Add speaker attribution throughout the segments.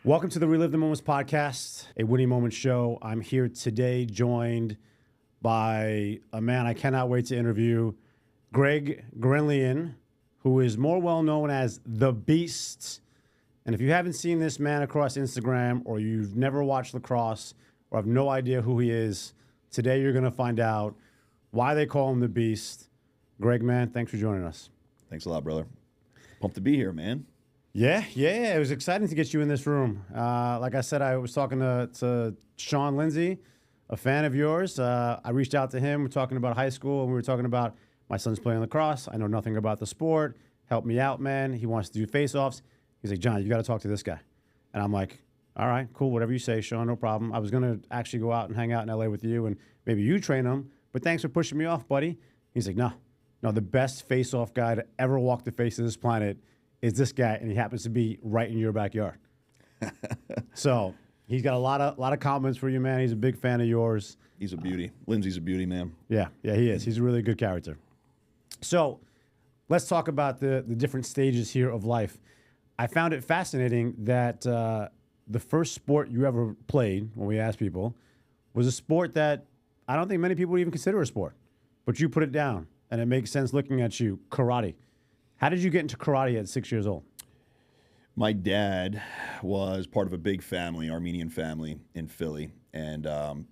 Speaker 1: Welcome to the Relive the Moments podcast, a winning moment show. I'm here today joined by a man I cannot wait to interview, Gurenlian, who is more well known as The Beast. And if you haven't seen this man across Instagram, or you've never watched lacrosse, or have no idea who he is, today you're going to find out why they call him The Beast. Greg, man, thanks for joining us.
Speaker 2: Thanks a lot, brother. Pumped to be here, man.
Speaker 1: Yeah. It was exciting to get you in this room. Like I said, I was talking to Sean Lindsay, a fan of yours. I reached out to him. We're talking about high school, and we were talking about my son's playing lacrosse. I know nothing about the sport. Help me out, man. He wants to do face-offs. He's like, John, you got to talk to this guy. And I'm like, all right, cool, whatever you say, Sean, no problem. I was going to actually go out and hang out in L.A. with you, and maybe you train him, but thanks for pushing me off, buddy. He's like, no, the best face-off guy to ever walk the face of this planet is this guy, and he happens to be right in your backyard. So he's got a lot of compliments for you, man. He's a big fan of yours.
Speaker 2: He's a beauty. Lindsay's a beauty, man.
Speaker 1: Yeah, he is. He's a really good character. So let's talk about the different stages here of life. I found it fascinating that the first sport you ever played, when we asked people, was a sport that I don't think many people would even consider a sport. But you put it down, and it makes sense looking at you, karate. How did you get into karate at 6 years old?
Speaker 2: My dad was part of a big family, Armenian family in Philly, and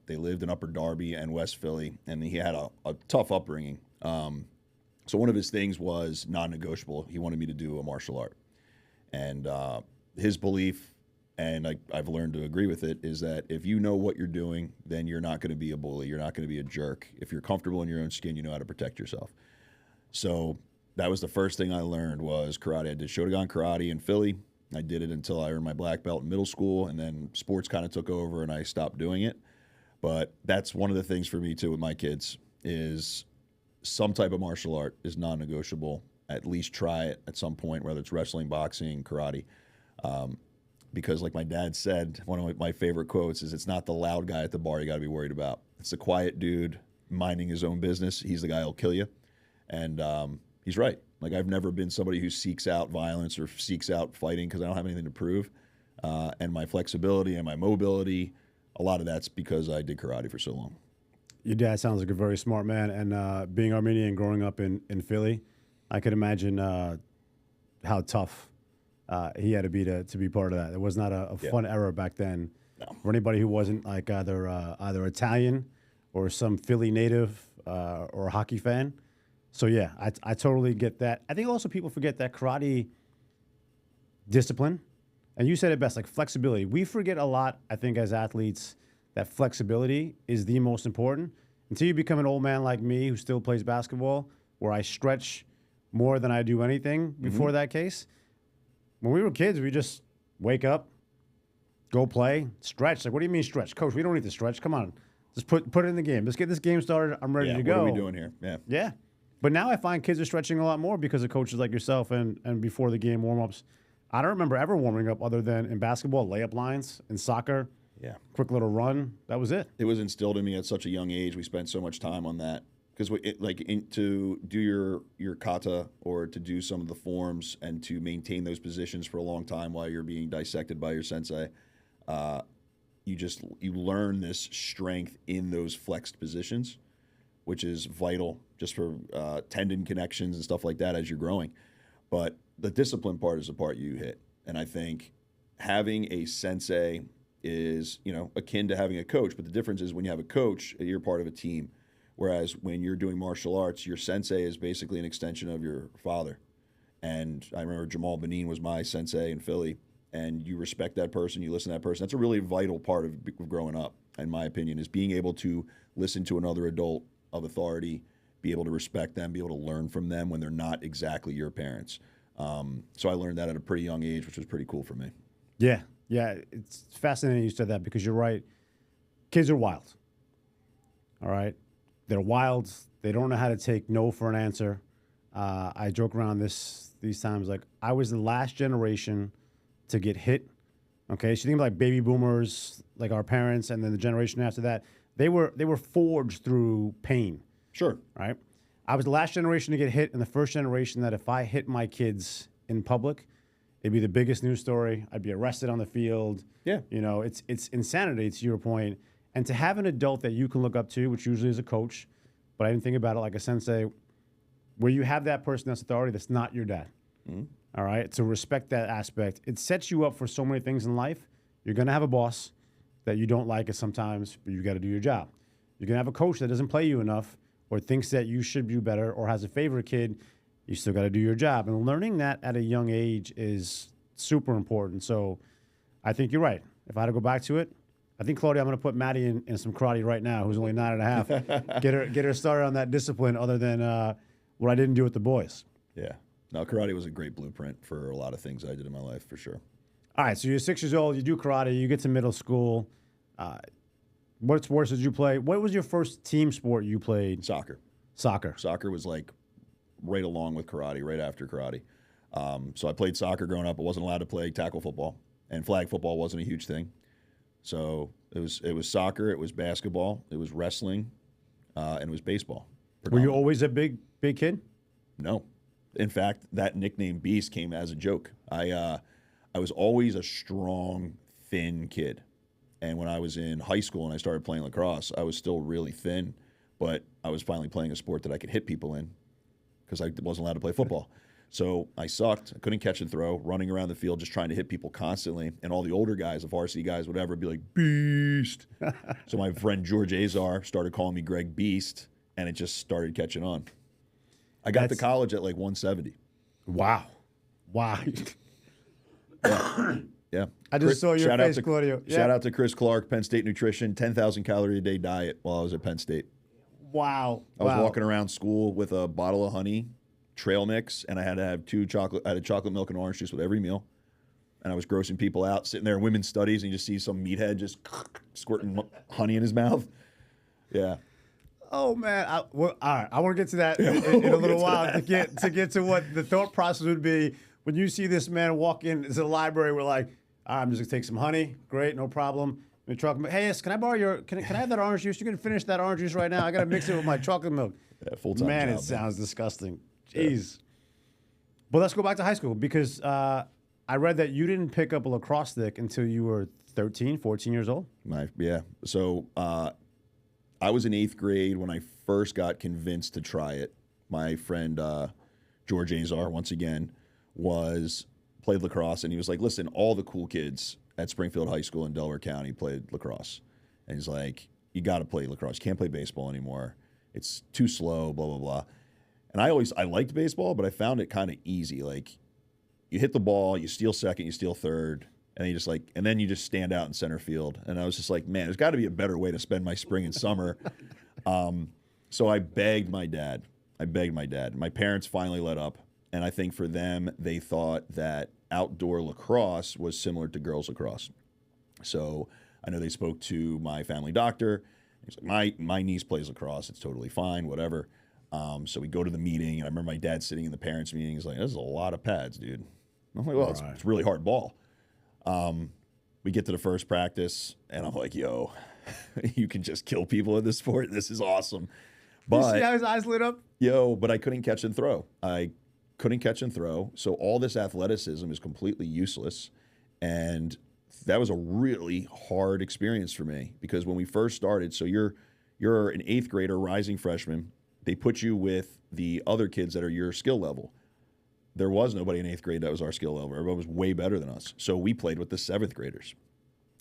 Speaker 2: they lived in Upper Darby and West Philly, and he had a tough upbringing. So one of his things was non-negotiable. He wanted me to do a martial art. And his belief, and I've learned to agree with it, is that if you know what you're doing, then you're not going to be a bully. You're not going to be a jerk. If you're comfortable in your own skin, you know how to protect yourself. So that was the first thing I learned was karate. I did Shotogan karate in Philly. I did it until I earned my black belt in middle school, and then sports kind of took over and I stopped doing it. But that's one of the things for me too with my kids is some type of martial art is non-negotiable. At least try it at some point, whether it's wrestling, boxing, karate. Because like my dad said, one of my favorite quotes is, it's not the loud guy at the bar you got to be worried about. It's the quiet dude minding his own business. He's the guy who'll kill you. And he's right. Like, I've never been somebody who seeks out violence or seeks out fighting because I don't have anything to prove. And my flexibility and my mobility, a lot of that's because I did karate for so long.
Speaker 1: Your dad sounds like a very smart man. And being Armenian, growing up in Philly, I could imagine how tough he had to be to be part of that. It was not a fun era back then.
Speaker 2: No.
Speaker 1: For anybody who wasn't like either Italian or some Philly native or a hockey fan. So yeah, I totally get that. I think also people forget that karate discipline, and you said it best, like flexibility. We forget a lot, I think, as athletes, that flexibility is the most important. Until you become an old man like me who still plays basketball, where I stretch more than I do anything before that case. When we were kids, we just wake up, go play, stretch. Like, what do you mean stretch? Coach, we don't need to stretch. Come on. Just put it in the game. Let's get this game started. I'm ready to go.
Speaker 2: What are we doing here?
Speaker 1: Yeah. But now I find kids are stretching a lot more because of coaches like yourself and before the game warm-ups. I don't remember ever warming up other than in basketball, layup lines, in soccer.
Speaker 2: Yeah.
Speaker 1: Quick little run. That was it.
Speaker 2: It was instilled in me at such a young age. We spent so much time on that. Because to do your kata or to do some of the forms and to maintain those positions for a long time while you're being dissected by your sensei, you learn this strength in those flexed positions, which is vital just for tendon connections and stuff like that as you're growing. But the discipline part is the part you hit, and I think having a sensei is akin to having a coach. But the difference is when you have a coach, you're part of a team. Whereas when you're doing martial arts, your sensei is basically an extension of your father. And I remember Jamal Benin was my sensei in Philly, and you respect that person, you listen to that person. That's a really vital part of growing up, in my opinion, is being able to listen to another adult of authority, be able to respect them, be able to learn from them when they're not exactly your parents. So I learned that at a pretty young age, which was pretty cool for me.
Speaker 1: Yeah, it's fascinating you said that because you're right. Kids are wild, all right? They're wild. They don't know how to take no for an answer. I joke around these times, like, I was the last generation to get hit. Okay, so you think about like baby boomers, like our parents, and then the generation after that. They were forged through pain.
Speaker 2: Sure.
Speaker 1: Right? I was the last generation to get hit and the first generation that if I hit my kids in public, it'd be the biggest news story. I'd be arrested on the field.
Speaker 2: Yeah.
Speaker 1: You know, it's insanity, to your point. And to have an adult that you can look up to, which usually is a coach, but I didn't think about it like a sensei, where you have that person that's authority that's not your dad. All right? To respect that aspect. It sets you up for so many things in life. You're going to have a boss that you don't like it sometimes, but you got to do your job. You're going to have a coach that doesn't play you enough or thinks that you should do better or has a favorite kid. You still got to do your job. And learning that at a young age is super important. So I think you're right. If I had to go back to it, I think, Claudia, I'm going to put Maddie in some karate right now, who's only 9.5. Get her started on that discipline other than what I didn't do with the boys.
Speaker 2: Yeah. No, karate was a great blueprint for a lot of things I did in my life, for sure.
Speaker 1: All right, so you're 6 years old. You do karate. You get to middle school. What sports did you play? What was your first team sport you played?
Speaker 2: Soccer.
Speaker 1: Soccer
Speaker 2: was like right along with karate, right after karate. So I played soccer growing up. I wasn't allowed to play tackle football, and flag football wasn't a huge thing. So it was soccer, it was basketball, it was wrestling, and it was baseball.
Speaker 1: Were you always a big kid?
Speaker 2: No. In fact, that nickname Beast came as a joke. I was always a strong, thin kid. And when I was in high school and I started playing lacrosse, I was still really thin, but I was finally playing a sport that I could hit people in because I wasn't allowed to play football. So I sucked. I couldn't catch and throw, running around the field just trying to hit people constantly. And all the older guys, the varsity guys, whatever, would be like, Beast. So my friend George Azar started calling me Greg Beast, and it just started catching on. I got to college at like 170.
Speaker 1: Wow.
Speaker 2: Yeah.
Speaker 1: I just saw your face, Claudio.
Speaker 2: Shout out to Chris Clark, Penn State Nutrition, 10,000 calorie a day diet while I was at Penn State.
Speaker 1: Wow.
Speaker 2: I was walking around school with a bottle of honey, trail mix, and I had to have I had a chocolate milk and orange juice with every meal. And I was grossing people out, sitting there in women's studies, and you just see some meathead just squirting honey in his mouth. Yeah.
Speaker 1: Oh man! All right, I want to get to that in a little while to get to what the thought process would be when you see this man walk into the library. We're like, all right, I'm just gonna take some honey. Great, no problem. Hey, yes, can I borrow your? Can I have that orange juice? You can finish that orange juice right now. I gotta mix it with my chocolate milk.
Speaker 2: Yeah, full-time
Speaker 1: man,
Speaker 2: job,
Speaker 1: it sounds disgusting. Jeez. Yeah. But let's go back to high school because I read that you didn't pick up a lacrosse stick until you were 13, 14 years old.
Speaker 2: So I was in 8th grade when I first got convinced to try it. My friend George Azar, once again, played lacrosse, and he was like, listen, all the cool kids at Springfield High School in Delaware County played lacrosse. And he's like, you got to play lacrosse. You can't play baseball anymore. It's too slow, blah, blah, blah. And I liked baseball, but I found it kind of easy. Like, you hit the ball, you steal second, you steal third, and then you just stand out in center field. And I was just like, man, there's got to be a better way to spend my spring and summer. So I begged my dad. My parents finally let up. And I think for them, they thought that outdoor lacrosse was similar to girls lacrosse. So I know they spoke to my family doctor. He's like, my niece plays lacrosse. It's totally fine, whatever. So we go to the meeting, and I remember my dad sitting in the parents' meeting. He's like, this is a lot of pads, dude. And I'm like, well, it's a really hard ball. We get to the first practice, and I'm like, yo, you can just kill people in this sport. This is awesome. But
Speaker 1: you see how his eyes lit up?
Speaker 2: But I couldn't catch and throw. So all this athleticism is completely useless. And that was a really hard experience for me because when we first started, so you're an 8th grader, rising freshman. They put you with the other kids that are your skill level. There was nobody in 8th grade that was our skill level. Everybody was way better than us. So we played with the 7th graders.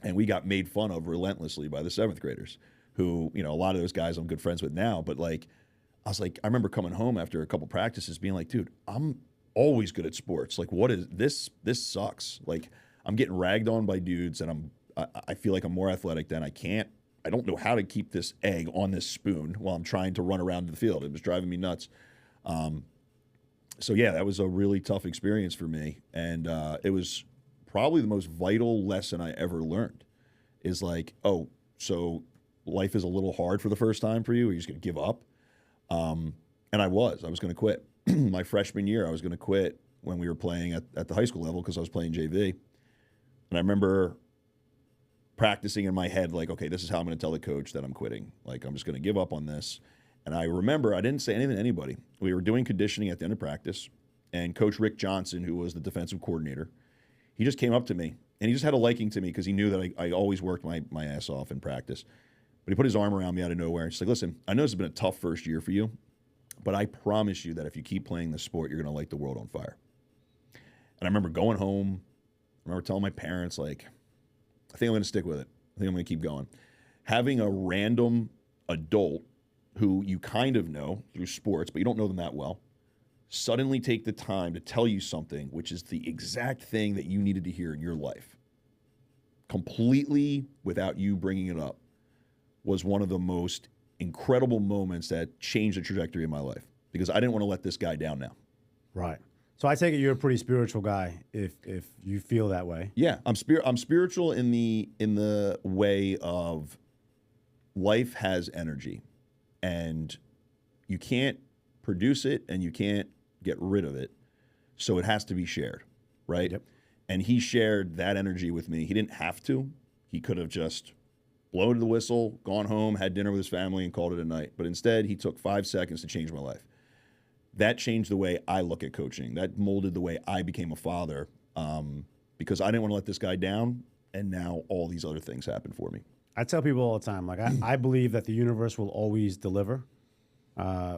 Speaker 2: And we got made fun of relentlessly by the 7th graders who, a lot of those guys I'm good friends with now. But I remember coming home after a couple practices being like, dude, I'm always good at sports. Like, what is this? This sucks. Like, I'm getting ragged on by dudes and I feel like I'm more athletic than I don't know how to keep this egg on this spoon while I'm trying to run around the field. It was driving me nuts. So that was a really tough experience for me. And it was probably the most vital lesson I ever learned is like, oh, so life is a little hard for the first time for you. You're just going to give up. And I was going to quit. My freshman year, I was going to quit when we were playing at the high school level because I was playing JV. And I remember practicing in my head, like, okay, this is how I'm going to tell the coach that I'm quitting. Like, I'm just going to give up on this. And I remember I didn't say anything to anybody. We were doing conditioning at the end of practice, and Coach Rick Johnson, who was the defensive coordinator, he just came up to me, and he just had a liking to me because he knew that I always worked my ass off in practice. But he put his arm around me out of nowhere. He's like, listen, I know this has been a tough first year for you, but I promise you that if you keep playing this sport, you're going to light the world on fire. And I remember going home. I remember telling my parents, like, I think I'm going to stick with it. I think I'm going to keep going. Having a random adult who you kind of know through sports, but you don't know them that well, suddenly take the time to tell you something which is the exact thing that you needed to hear in your life, completely without you bringing it up, was one of the most incredible moments that changed the trajectory of my life, because I didn't want to let this guy down now.
Speaker 1: Right. So I take it you're a pretty spiritual guy if you feel that way.
Speaker 2: Yeah, I'm spiritual in the way of life has energy, and you can't produce it and you can't get rid of it, so it has to be shared, right?
Speaker 1: Yep.
Speaker 2: And he shared that energy with me. He didn't have to. He could have just blown the whistle, gone home, had dinner with his family, and called it a night. But instead, he took 5 seconds to change my life. That changed the way I look at coaching. That molded the way I became a father, because I didn't want to let this guy down, and now all these other things happen for me.
Speaker 1: I tell people all the time, like, I believe that the universe will always deliver.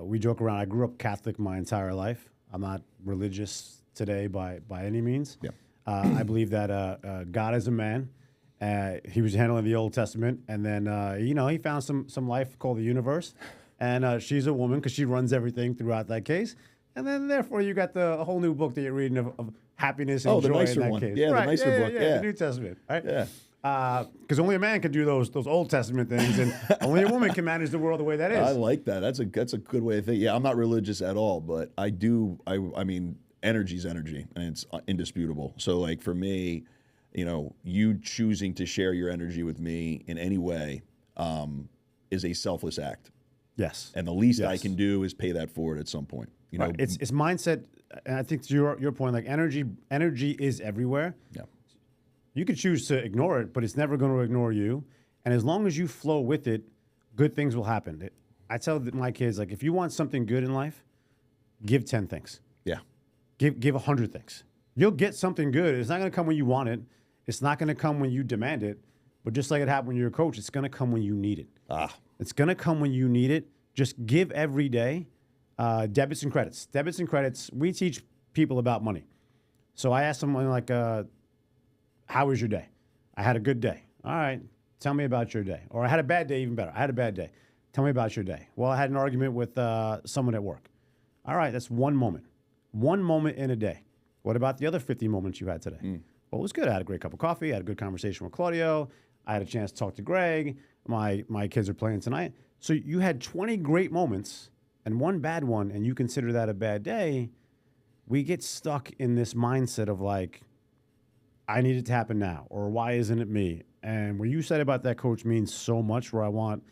Speaker 1: We joke around. I grew up Catholic my entire life. I'm not religious today by any means.
Speaker 2: Yeah.
Speaker 1: I believe that God is a man. He was handling the Old Testament, and then he found some life called the universe, and she's a woman because she runs everything throughout that case, and then therefore you got a whole new book that you're reading of happiness and
Speaker 2: the
Speaker 1: joy
Speaker 2: nicer
Speaker 1: in that
Speaker 2: one.
Speaker 1: case.
Speaker 2: Yeah,
Speaker 1: right.
Speaker 2: the nicer book. Yeah,
Speaker 1: the New Testament. Right.
Speaker 2: Yeah.
Speaker 1: Because only a man can do those Old Testament things, and only a woman can manage the world the way that is.
Speaker 2: I like that. That's a good way of thinking. Yeah, I'm not religious at all, but I do. I mean, energy's energy, and it's indisputable. So, like, for me, you choosing to share your energy with me in any way is a selfless act.
Speaker 1: Yes.
Speaker 2: And the least I can do is pay that forward at some point.
Speaker 1: Right. It's mindset, and I think to your point, like, energy is everywhere.
Speaker 2: Yeah.
Speaker 1: You could choose to ignore it, but it's never going to ignore you. And as long as you flow with it, good things will happen. I tell my kids, like, if you want something good in life, give 10 things.
Speaker 2: Yeah.
Speaker 1: Give 100 things. You'll get something good. It's not going to come when you want it. It's not going to come when you demand it. But just like it happened when you're a coach, it's going to come when you need it. It's going to come when you need it. Just give every day. Debits and credits. Debits and credits. We teach people about money. So I asked someone, like, how was your day? I had a good day. All right. Tell me about your day. Or I had a bad day, even better. I had a bad day. Tell me about your day. Well, I had an argument with someone at work. All right. That's one moment. One moment in a day. What about the other 50 moments you had today? Well, it was good. I had a great cup of coffee. I had a good conversation with Claudio. I had a chance to talk to Greg. My kids are playing tonight. So you had 20 great moments and one bad one, and you consider that a bad day. We get stuck in this mindset of, like, I need it to happen now, or why isn't it me? And what you said about that, coach, means so much, where I want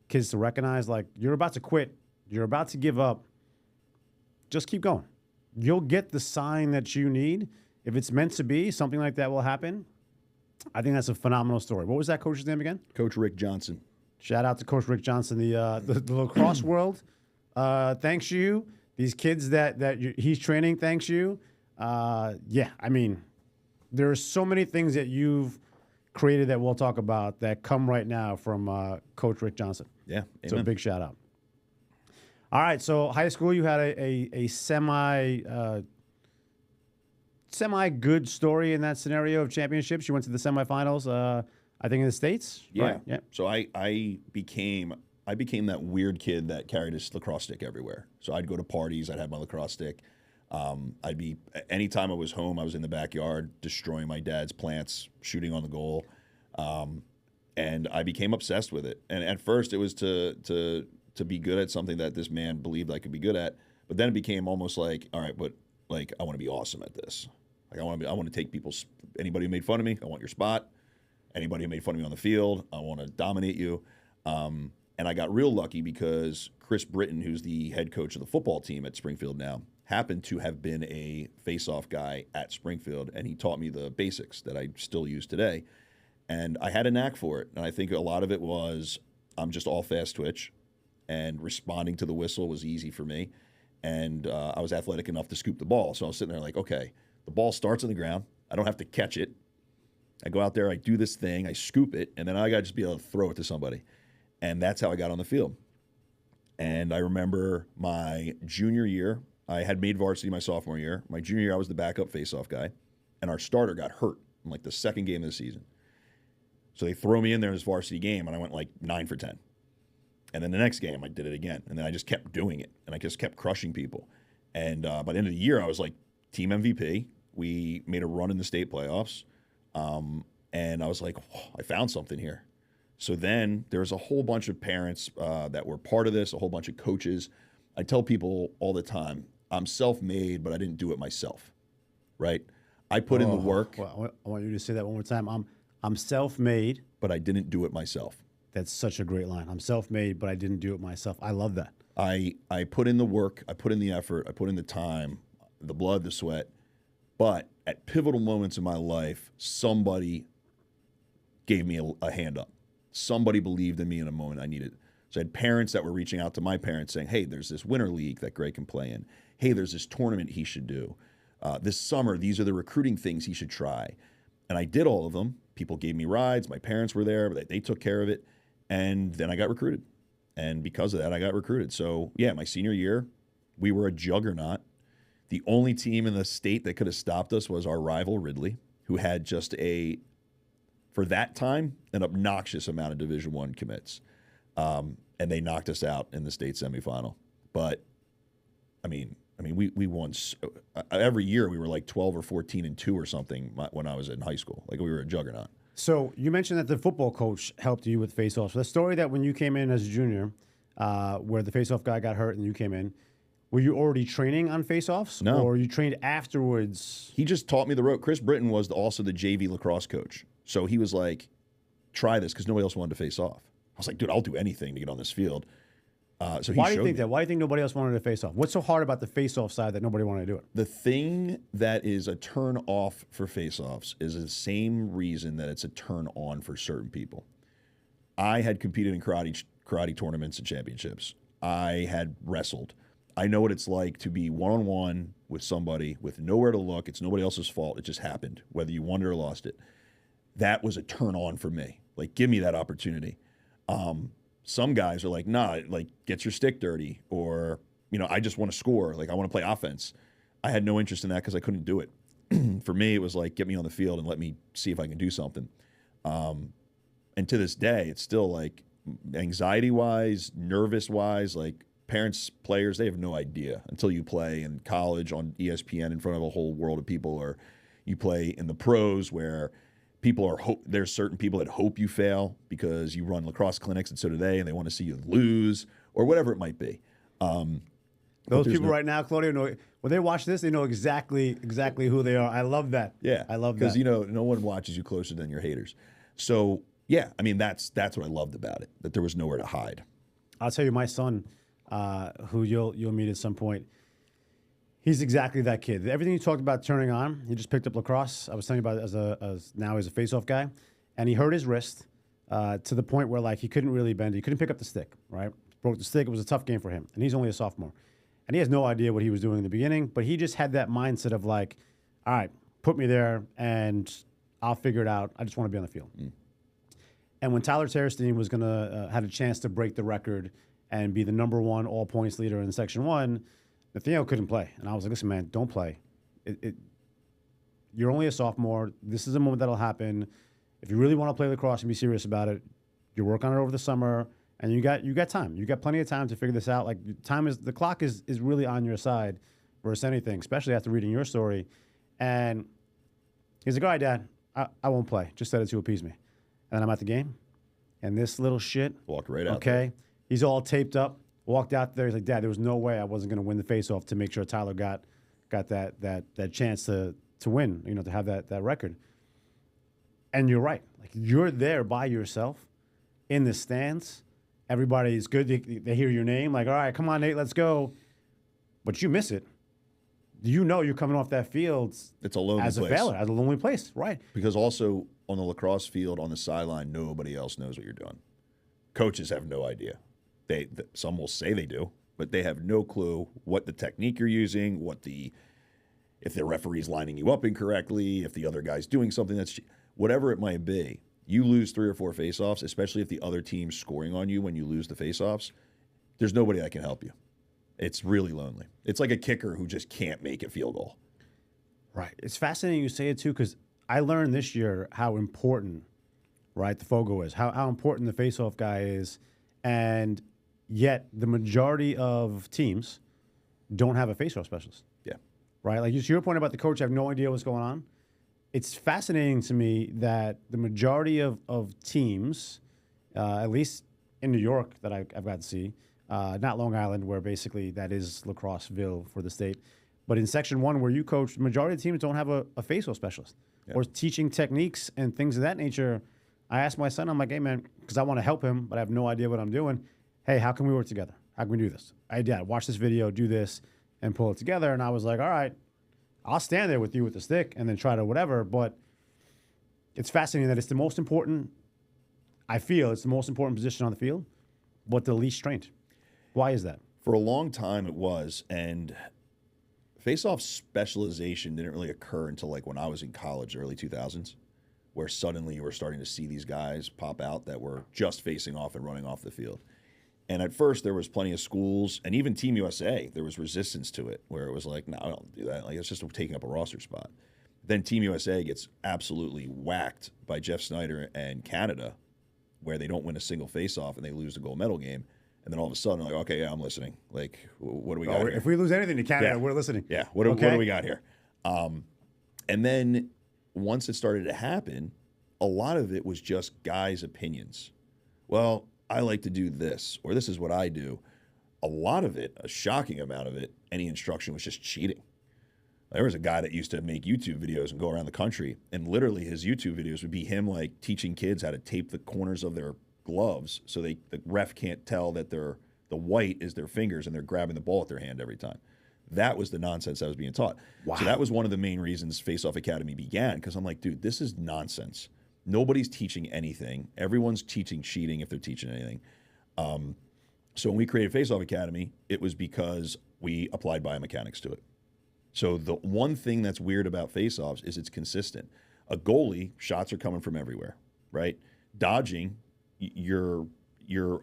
Speaker 1: kids to recognize, like, you're about to quit. You're about to give up. Just keep going. You'll get the sign that you need. If it's meant to be, something like that will happen. I think that's a phenomenal story. What was that coach's name again?
Speaker 2: Coach Rick Johnson.
Speaker 1: Shout out to Coach Rick Johnson, the lacrosse world. Thanks you. These kids that he's training, thanks you. Yeah, I mean, there are so many things that you've created that we'll talk about that come right now from Coach Rick Johnson.
Speaker 2: Yeah,
Speaker 1: so a big shout out. All right, so high school, you had a semi good story in that scenario of championships. You went to the semifinals, I think, in the States.
Speaker 2: Yeah.
Speaker 1: Right? Yeah.
Speaker 2: So I became that weird kid that carried his lacrosse stick everywhere. So I'd go to parties. I'd have my lacrosse stick. Anytime I was home, I was in the backyard destroying my dad's plants, shooting on the goal. And I became obsessed with it. And at first it was to be good at something that this man believed I could be good at. But then it became almost like, all right, but, like, I want to be awesome at this. Like, I want to take anybody who made fun of me, I want your spot. Anybody who made fun of me on the field, I want to dominate you. And I got real lucky because Chris Britton, who's the head coach of the football team at Springfield now, happened to have been a Faceoff guy at Springfield, and he taught me the basics that I still use today. And I had a knack for it. And I think a lot of it was I'm just all fast twitch, and responding to the whistle was easy for me. And I was athletic enough to scoop the ball. So I was sitting there like, okay, the ball starts on the ground. I don't have to catch it. I go out there, I do this thing, I scoop it, and then I got to just be able to throw it to somebody. And that's how I got on the field. And I remember my junior year, I had made varsity my sophomore year. My junior year, I was the backup faceoff guy, and our starter got hurt in like the second game of the season. So they throw me in there in this varsity game, and I went like 9 for 10. And then the next game, I did it again. And then I just kept doing it, and I just kept crushing people. And by the end of the year, I was like team MVP. We made a run in the state playoffs. And I was like, oh, I found something here. So then there's a whole bunch of parents that were part of this, a whole bunch of coaches. I tell people all the time, I'm self-made, but I didn't do it myself, right? I put in the work.
Speaker 1: Well, I want you to say that one more time. I'm self-made,
Speaker 2: but I didn't do it myself.
Speaker 1: That's such a great line. I'm self-made, but I didn't do it myself. I love that.
Speaker 2: I put in the work, I put in the effort, I put in the time, the blood, the sweat. But at pivotal moments in my life, somebody gave me a hand up. Somebody believed in me in a moment I needed. So I had parents that were reaching out to my parents saying, hey, there's this winter league that Greg can play in. Hey, there's this tournament he should do. This summer, these are the recruiting things he should try. And I did all of them. People gave me rides. My parents were there. But they took care of it. And then I got recruited. And because of that, I got recruited. So, yeah, my senior year, we were a juggernaut. The only team in the state that could have stopped us was our rival, Ridley, who had just for that time, an obnoxious amount of Division I commits. And they knocked us out in the state semifinal. But, I mean, we won. Every year we were like 12 or 14-2 or something when I was in high school. Like we were a juggernaut.
Speaker 1: So you mentioned that the football coach helped you with faceoffs. The story that when you came in as a junior, where the faceoff guy got hurt and you came in, were you already training on faceoffs?
Speaker 2: No.
Speaker 1: Or you trained afterwards?
Speaker 2: He just taught me the rope. Chris Britton was also the JV lacrosse coach. So he was like, try this, because nobody else wanted to face off. I was like, dude, I'll do anything to get on this field. So
Speaker 1: Why do you think that? Why do you think nobody else wanted to face off? What's so hard about the face-off side that nobody wanted to do it?
Speaker 2: The thing that is a turn off for face-offs is the same reason that it's a turn on for certain people. I had competed in karate tournaments and championships. I had wrestled. I know what it's like to be one-on-one with somebody with nowhere to look. It's nobody else's fault. It just happened, whether you won it or lost it. That was a turn on for me. Like, give me that opportunity. Some guys are like, nah, like, get your stick dirty, or, I just want to score. Like, I want to play offense. I had no interest in that because I couldn't do it. For me, it was like, get me on the field and let me see if I can do something. And to this day, it's still like anxiety-wise, nervous-wise, like parents, players, they have no idea until you play in college on ESPN in front of a whole world of people, or you play in the pros where there's certain people that hope you fail because you run lacrosse clinics, and so do they, and they want to see you lose or whatever it might be.
Speaker 1: Those people right now, Claudio, know when they watch this, they know exactly who they are. I love that.
Speaker 2: Yeah,
Speaker 1: I love that.
Speaker 2: Because no one watches you closer than your haters. So yeah, I mean that's what I loved about it, that there was nowhere to hide.
Speaker 1: I'll tell you, my son, who you'll meet at some point, he's exactly that kid. Everything you talked about turning on, he just picked up lacrosse. I was telling you about it as now he's a face-off guy, and he hurt his wrist to the point where like he couldn't really bend. He couldn't pick up the stick. Right, broke the stick. It was a tough game for him, and he's only a sophomore, and he has no idea what he was doing in the beginning. But he just had that mindset of like, all right, put me there, and I'll figure it out. I just want to be on the field. And when Tyler Terrestein was had a chance to break the record and be the #1 all points leader in Section 1. Nathaniel couldn't play. And I was like, listen, man, don't play. You're only a sophomore. This is a moment that'll happen. If you really want to play lacrosse and be serious about it, you work on it over the summer, and you got time. You got plenty of time to figure this out. Like, the clock is really on your side versus anything, especially after reading your story. And he's like, all right, Dad, I won't play. Just said it to appease me. And then I'm at the game, and this little shit.
Speaker 2: Walked right out.
Speaker 1: Okay. He's all taped up. Walked out there. He's like, Dad, there was no way I wasn't going to win the face-off to make sure Tyler got that chance to win, to have that record. And you're right. Like, you're there by yourself in the stands. Everybody's good. They hear your name. Like, all right, come on, Nate, let's go. But you miss it. You're coming off that field.
Speaker 2: It's a lonely place.
Speaker 1: As a failure, as a lonely place, right?
Speaker 2: Because also on the lacrosse field, on the sideline, nobody else knows what you're doing. Coaches have no idea. Some will say they do, but they have no clue what the technique you're using, what the if the referee's lining you up incorrectly, if the other guy's doing something that's whatever it might be. You lose 3 or 4 faceoffs, especially if the other team's scoring on you when you lose the faceoffs. There's nobody that can help you. It's really lonely. It's like a kicker who just can't make a field goal.
Speaker 1: Right. It's fascinating you say it too, because I learned this year how important, right, the FOGO is, how important the faceoff guy is, and yet the majority of teams don't have a faceoff specialist.
Speaker 2: Yeah.
Speaker 1: Right? Like, to your point about the coach, have no idea what's going on. It's fascinating to me that the majority of teams, at least in New York that I've got to see, not Long Island, where basically that is lacrosseville for the state, but in Section 1 where you coach, the majority of teams don't have a faceoff specialist or teaching techniques and things of that nature. I asked my son, I'm like, hey, man, because I want to help him, but I have no idea what I'm doing. Hey, how can we work together? How can we do this? Hey, Dad, watch this video, do this, and pull it together. And I was like, all right, I'll stand there with you with the stick and then try to whatever. But it's fascinating that it's the most important, I feel, it's the most important position on the field, but the least trained. Why is that?
Speaker 2: For a long time it was, and face-off specialization didn't really occur until like when I was in college, early 2000s, where suddenly you were starting to see these guys pop out that were just facing off and running off the field. And at first there was plenty of schools, and even Team USA, there was resistance to it, where it was like, no, I don't do that. Like, it's just taking up a roster spot. Then Team USA gets absolutely whacked by Jeff Snyder and Canada, where they don't win a single face-off and they lose the gold medal game. And then all of a sudden, like, okay, yeah, I'm listening. Like, what do we got here?
Speaker 1: If we lose anything to Canada, we're listening.
Speaker 2: Yeah, what do we got here? And then once it started to happen, a lot of it was just guys' opinions. Well, I like to do this, or this is what I do. A lot of it, a shocking amount of it, any instruction was just cheating. There was a guy that used to make YouTube videos and go around the country, and literally his YouTube videos would be him like teaching kids how to tape the corners of their gloves so the ref can't tell that the white is their fingers and they're grabbing the ball at their hand every time. That was the nonsense that was being taught. Wow. So that was one of the main reasons Faceoff Academy began, because I'm like, dude, this is nonsense. Nobody's teaching anything. Everyone's teaching cheating if they're teaching anything. So when we created Faceoff Academy, it was because we applied biomechanics to it. So the one thing that's weird about faceoffs is it's consistent. A goalie, shots are coming from everywhere, right? Dodging, you're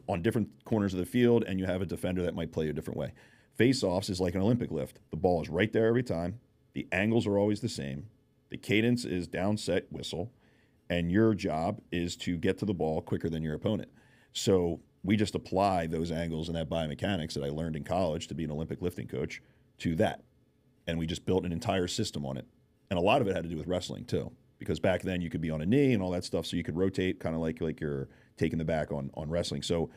Speaker 2: on different corners of the field, and you have a defender that might play a different way. Faceoffs is like an Olympic lift. The ball is right there every time. The angles are always the same. The cadence is down, set, whistle. And your job is to get to the ball quicker than your opponent. So we just apply those angles and that biomechanics that I learned in college to be an Olympic lifting coach to that. And we just built an entire system on it. And a lot of it had to do with wrestling too, because back then you could be on a knee and all that stuff, so you could rotate kind of like you're taking the back on wrestling. So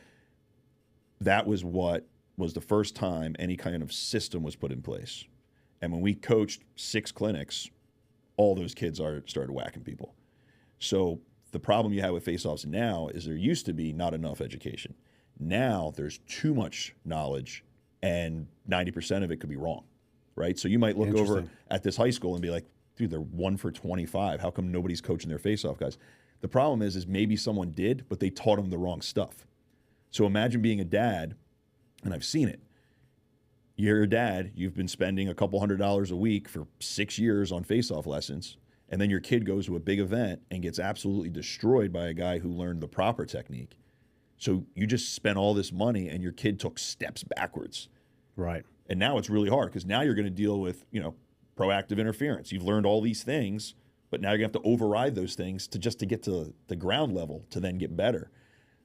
Speaker 2: that was what was the first time any kind of system was put in place. And when we coached 6 clinics, all those kids started whacking people. So the problem you have with face-offs now is there used to be not enough education. Now there's too much knowledge, and 90% of it could be wrong, right? So you might look over at this high school and be like, dude, they're 1 for 25. How come nobody's coaching their face-off guys? The problem is maybe someone did, but they taught them the wrong stuff. So imagine being a dad, and I've seen it. You're a dad, you've been spending a couple $100s a week for 6 years on face-off lessons, and then your kid goes to a big event and gets absolutely destroyed by a guy who learned the proper technique. So you just spent all this money and your kid took steps backwards.
Speaker 1: Right.
Speaker 2: And now it's really hard, because now you're going to deal with, proactive interference. You've learned all these things, but now you're going to have to override those things to get to the ground level to then get better.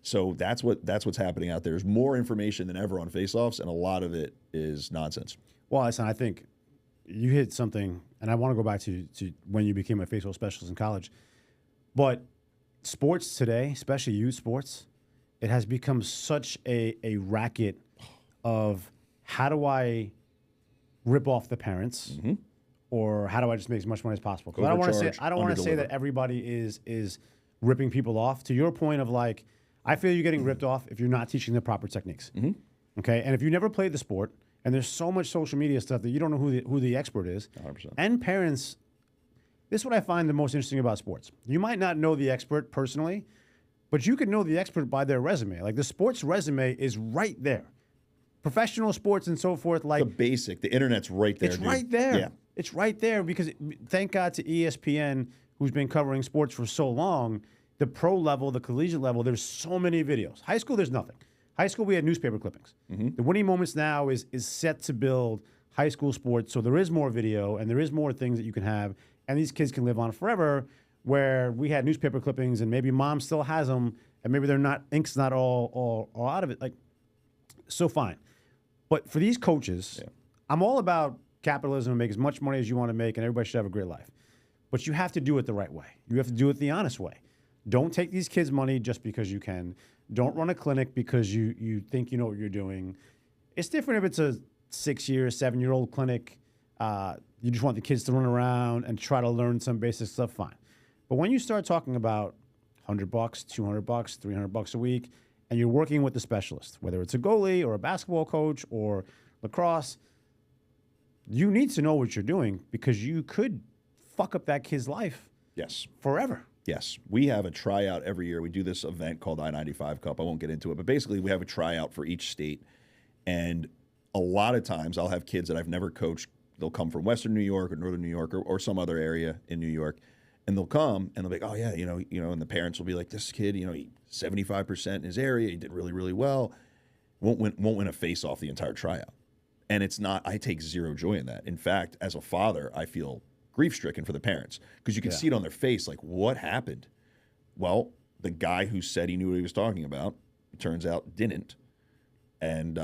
Speaker 2: So that's what's happening out there. There's more information than ever on face-offs, and a lot of it is nonsense.
Speaker 1: Well, listen, I think you hit something, and I want to go back to when you became a faceoff specialist in college. But sports today, especially youth sports, it has become such a racket of how do I rip off the parents, or how do I just make as much money as possible? Because I don't want to say that everybody is ripping people off. To your point of like, I feel you're getting ripped off if you're not teaching the proper techniques. Okay, and if you never played the sport, and there's so much social media stuff that you don't know who the expert is,
Speaker 2: 100%.
Speaker 1: And parents. This is what I find the most interesting about sports. You might not know the expert personally, but you can know the expert by their resume. Like, the sports resume is right there. Professional sports and so forth, like
Speaker 2: the basic, the internet's right there.
Speaker 1: It's
Speaker 2: dude.
Speaker 1: right there.
Speaker 2: Yeah.
Speaker 1: It's right there because thank God to ESPN, who's been covering sports for so long. The pro level, the collegiate level, there's so many videos. High school, there's nothing. High school, we had newspaper clippings. The Winning Moments now is set to build high school sports, so there is more video and there is more things that you can have, and these kids can live on forever. Where we had newspaper clippings and maybe mom still has them, and maybe they're not, ink's not all out of it. Like, so fine. But for these coaches, I'm all about capitalism and make as much money as you want to make, and everybody should have a great life. But you have to do it the right way. You have to do it the honest way. Don't take these kids' money just because you can. Don't run a clinic because you think you know what you're doing. It's different if it's a 6-year, 7-year-old clinic. You just want the kids to run around and try to learn some basic stuff, fine. But when you start talking about $100, $200, $300 a week, and you're working with the specialist, whether it's a goalie or a basketball coach or lacrosse, you need to know what you're doing because you could fuck up that kid's life forever.
Speaker 2: Yes. We have a tryout every year. We do this event called I-95 Cup. I won't get into it, but basically we have a tryout for each state. And a lot of times I'll have kids that I've never coached. They'll come from Western New York or Northern New York or some other area in New York. And they'll come and they'll be like, oh yeah, and the parents will be like, this kid, he 75% in his area, he did really, really well. Won't win a face-off the entire tryout. And it's not, I take zero joy in that. In fact, as a father, I feel grief-stricken for the parents because you can see it on their face, like, what happened? Well, the guy who said he knew what he was talking about, it turns out didn't. And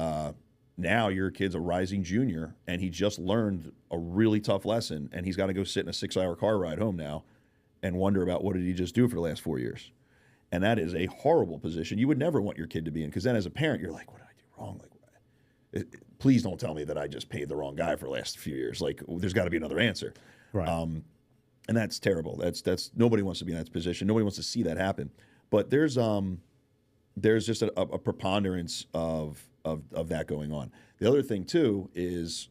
Speaker 2: now your kid's a rising junior, and he just learned a really tough lesson, and he's got to go sit in a 6-hour car ride home now and wonder about what did he just do for the last 4 years. And that is a horrible position you would never want your kid to be in, because then as a parent, you're like, what did I do wrong? Like, please don't tell me that I just paid the wrong guy for the last few years. Like, there's got to be another answer.
Speaker 1: Right.
Speaker 2: And that's terrible. That's nobody wants to be in that position. Nobody wants to see that happen. But there's just a preponderance of that going on. The other thing too is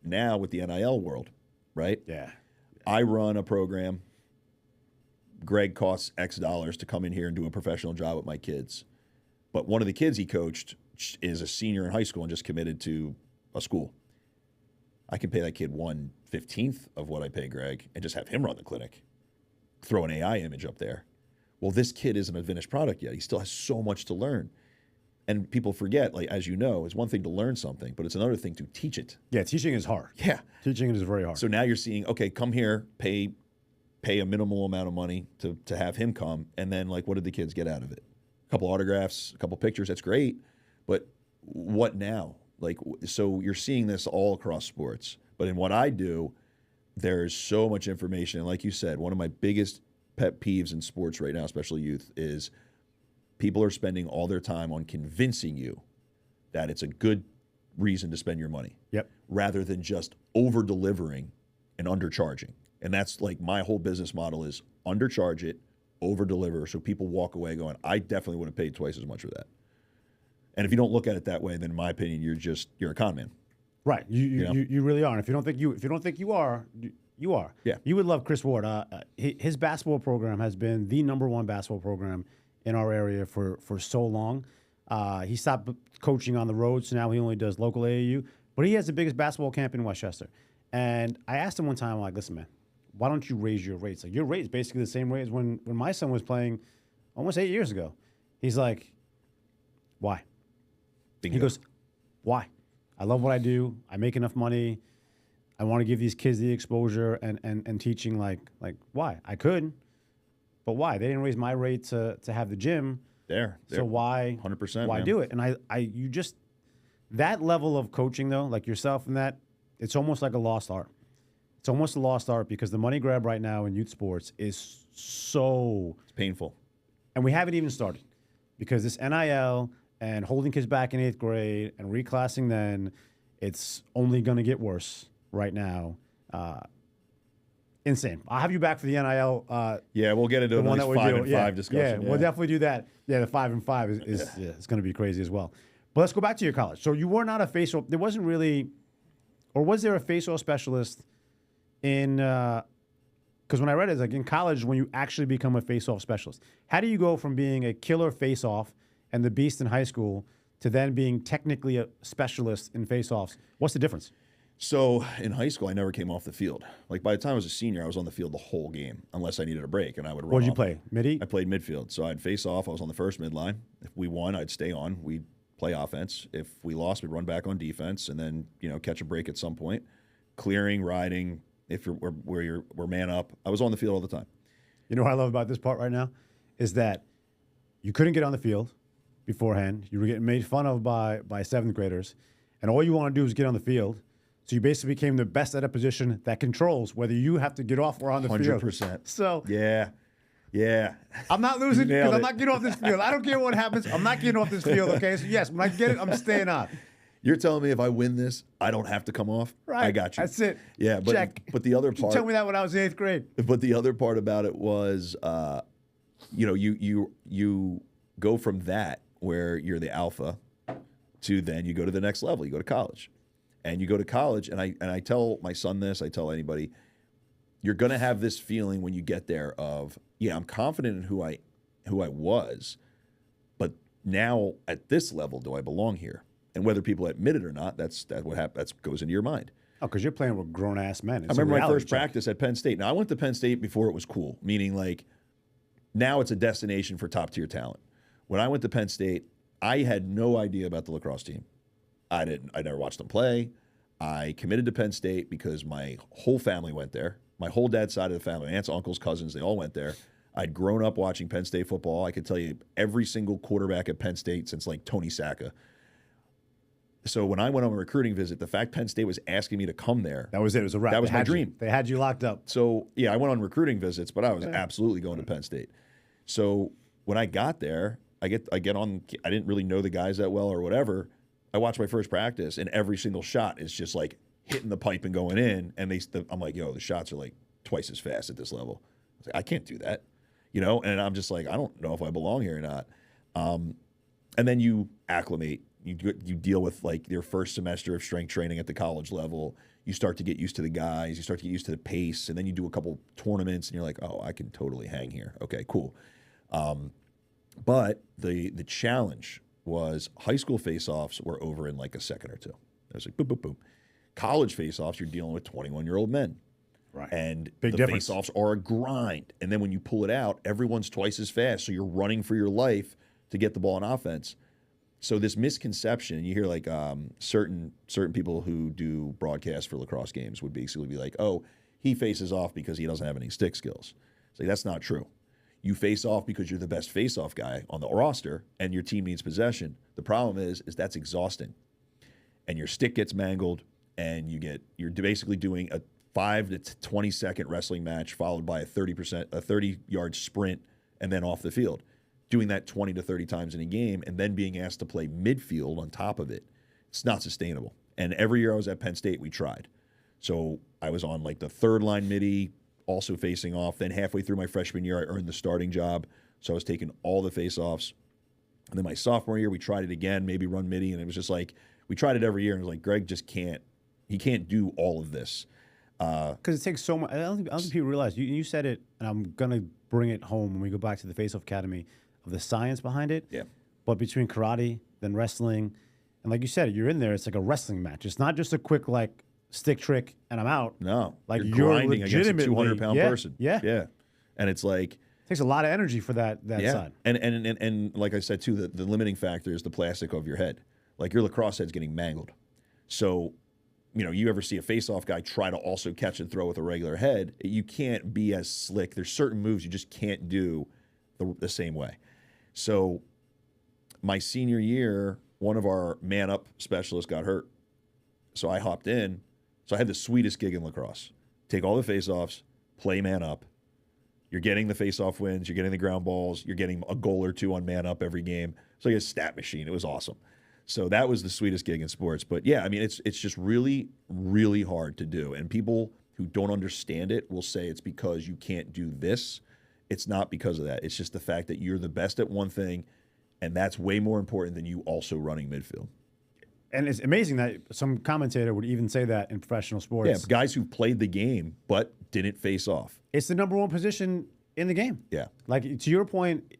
Speaker 2: now with the NIL world, right?
Speaker 1: Yeah.
Speaker 2: I run a program. Greg costs X dollars to come in here and do a professional job with my kids. But one of the kids he coached is a senior in high school and just committed to a school. I can pay that kid 1/15 of what I pay Greg and just have him run the clinic. Throw an AI image up there. Well, this kid isn't a finished product yet. He still has so much to learn. And people forget, like, as you know, it's one thing to learn something, but it's another thing to teach it.
Speaker 1: Yeah, teaching is hard.
Speaker 2: Yeah.
Speaker 1: Teaching it is very hard.
Speaker 2: So now you're seeing, okay, come here, pay a minimal amount of money to have him come, and then, like, what did the kids get out of it? A couple autographs, a couple pictures, that's great, but what now? Like, so you're seeing this all across sports. But in what I do, there's so much information. And like you said, one of my biggest pet peeves in sports right now, especially youth, is people are spending all their time on convincing you that it's a good reason to spend your money.
Speaker 1: Yep.
Speaker 2: Rather than just over-delivering and undercharging. And that's like my whole business model is undercharge it, over-deliver, so people walk away going, I definitely would have paid twice as much for that. And if you don't look at it that way, then in my opinion, you're a con man.
Speaker 1: Right. You really are. And if you don't think you are, you are.
Speaker 2: Yeah.
Speaker 1: You would love Chris Ward. His basketball program has been the #1 basketball program in our area for so long. He stopped coaching on the road, so now he only does local AAU. But he has the biggest basketball camp in Westchester. And I asked him one time, I'm like, listen, man, why don't you raise your rates? Like, your rate is basically the same rate as when my son was playing almost 8 years ago. He's like, why?
Speaker 2: Bingo.
Speaker 1: He goes, why? I love what I do. I make enough money. I want to give these kids the exposure and teaching. Like why? I could, but why? They didn't raise my rate to have the gym.
Speaker 2: There.
Speaker 1: So why?
Speaker 2: 100%.
Speaker 1: Why
Speaker 2: man.
Speaker 1: do it? And you just that level of coaching though, like yourself and that, it's almost like a lost art. It's almost a lost art because the money grab right now in youth sports is so
Speaker 2: It's painful.
Speaker 1: and we haven't even started because this NIL and holding kids back in 8th grade and reclassing then, it's only going to get worse right now. Insane. I'll have you back for the NIL.
Speaker 2: Yeah, we'll get into
Speaker 1: the
Speaker 2: a
Speaker 1: one
Speaker 2: nice
Speaker 1: that we
Speaker 2: 5
Speaker 1: do.
Speaker 2: and 5 discussion.
Speaker 1: Yeah, we'll definitely do that. Yeah, the 5 and 5 is it's going to be crazy as well. But let's go back to your college. So you were not a face-off. There wasn't really, or was there a face-off specialist in? Because when I read it, it's like in college when you actually become a face-off specialist. How do you go from being a killer face-off and the beast in high school to then being technically a specialist in face-offs? What's the difference?
Speaker 2: So in high school, I never came off the field. Like by the time I was a senior, I was on the field the whole game, unless I needed a break, and I would run.
Speaker 1: What did you
Speaker 2: off.
Speaker 1: play? Midi?
Speaker 2: I played midfield, so I'd face off. I was on the first midline. If we won, I'd stay on. We'd play offense. If we lost, we'd run back on defense, and then catch a break at some point, clearing, riding. If we're man up, I was on the field all the time.
Speaker 1: You know what I love about this part right now is that you couldn't get on the field beforehand. You were getting made fun of by seventh graders, and all you want to do is get on the field. So you basically became the best at a position that controls whether you have to get off or on the 100%.
Speaker 2: field. 100%.
Speaker 1: So
Speaker 2: yeah.
Speaker 1: I'm not losing because I'm
Speaker 2: it.
Speaker 1: not getting off this field. I don't care what happens. I'm not getting off this field. Okay. So yes, when I get it, I'm staying on.
Speaker 2: You're telling me if I win this, I don't have to come off?
Speaker 1: Right.
Speaker 2: I got you.
Speaker 1: That's it.
Speaker 2: Yeah, but
Speaker 1: Check.
Speaker 2: but the other part.
Speaker 1: You tell me that when I was in 8th grade.
Speaker 2: But the other part about it was, you go from that where you're the alpha to then you go to the next level. You go to college, and you go to college, and I tell my son this. I tell anybody, you're gonna have this feeling when you get there of I'm confident in who I was, but now at this level, do I belong here? And whether people admit it or not, that's what happens. That goes into your mind.
Speaker 1: Oh, because you're playing with grown-ass men.
Speaker 2: I remember my first practice at Penn State. Now, I went to Penn State before it was cool, meaning like now it's a destination for top-tier talent. When I went to Penn State, I had no idea about the lacrosse team. I never watched them play. I committed to Penn State because my whole family went there. My whole dad's side of the family, aunts, uncles, cousins, they all went there. I'd grown up watching Penn State football. I could tell you every single quarterback at Penn State since like Tony Sacca. So when I went on a recruiting visit, the fact Penn State was asking me to come there.
Speaker 1: That was it. It was a wrap.
Speaker 2: That was my dream.
Speaker 1: They had you locked up.
Speaker 2: So, I went on recruiting visits, but I was absolutely going to Penn State. So when I got there, I get on. I didn't really know the guys that well or whatever. I watched my first practice, and every single shot is just like hitting the pipe and going in. And I'm like, the shots are like twice as fast at this level. I was like, I can't do that, And I'm just like, I don't know if I belong here or not. And then you acclimate. You deal with like your first semester of strength training at the college level. You start to get used to the guys. You start to get used to the pace, and then you do a couple tournaments, and you're like, oh, I can totally hang here. Okay, cool. But the challenge was high school face-offs were over in like a second or two. It was like boom, boom, boom. College face-offs, you're dealing with 21-year-old men.
Speaker 1: Right.
Speaker 2: And
Speaker 1: Big
Speaker 2: the
Speaker 1: difference.
Speaker 2: face-offs are a grind. And then when you pull it out, everyone's twice as fast. So you're running for your life to get the ball in offense. So this misconception, you hear like certain people who do broadcasts for lacrosse games would basically be like, oh, he faces off because he doesn't have any stick skills. It's like, that's not true. You face off because you're the best face-off guy on the roster and your team needs possession. The problem is that's exhausting. And your stick gets mangled, and you're basically doing a 5 to 20 second wrestling match followed by a 30-yard sprint and then off the field. Doing that 20 to 30 times in a game and then being asked to play midfield on top of it, it's not sustainable. And every year I was at Penn State, we tried. So I was on like the third line midi, also facing off. Then halfway through my freshman year, I earned the starting job. So I was taking all the face-offs. And then my sophomore year, we tried it again, maybe run midi. And it was just like, we tried it every year. And it was like, Greg just can't do all of this.
Speaker 1: Because it takes so much. I don't think people realize. You said it, and I'm going to bring it home when we go back to the Faceoff Academy, of the science behind it.
Speaker 2: Yeah.
Speaker 1: But between karate, then wrestling, and like you said, you're in there, it's like a wrestling match. It's not just a quick like stick trick and I'm out.
Speaker 2: No.
Speaker 1: Like
Speaker 2: you're grinding against a 200-pound person.
Speaker 1: Yeah.
Speaker 2: Yeah. And it's like,
Speaker 1: it takes a lot of energy for that side.
Speaker 2: And like I said too, the limiting factor is the plastic of your head. Like your lacrosse head's getting mangled. So, you ever see a face-off guy try to also catch and throw with a regular head, you can't be as slick. There's certain moves you just can't do the same way. So my senior year, one of our man-up specialists got hurt. So I hopped in. So I had the sweetest gig in lacrosse. Take all the face-offs, play man-up. You're getting the face-off wins. You're getting the ground balls. You're getting a goal or two on man-up every game. So like a stat machine. It was awesome. So that was the sweetest gig in sports. But yeah, I mean, it's just really, really hard to do. And people who don't understand it will say it's because you can't do this. It's not because of that. It's just the fact that you're the best at one thing, and that's way more important than you also running midfield.
Speaker 1: And it's amazing that some commentator would even say that in professional sports.
Speaker 2: Yeah, guys who've played the game but didn't face off.
Speaker 1: It's the number one position in the game.
Speaker 2: Yeah.
Speaker 1: Like, to your point,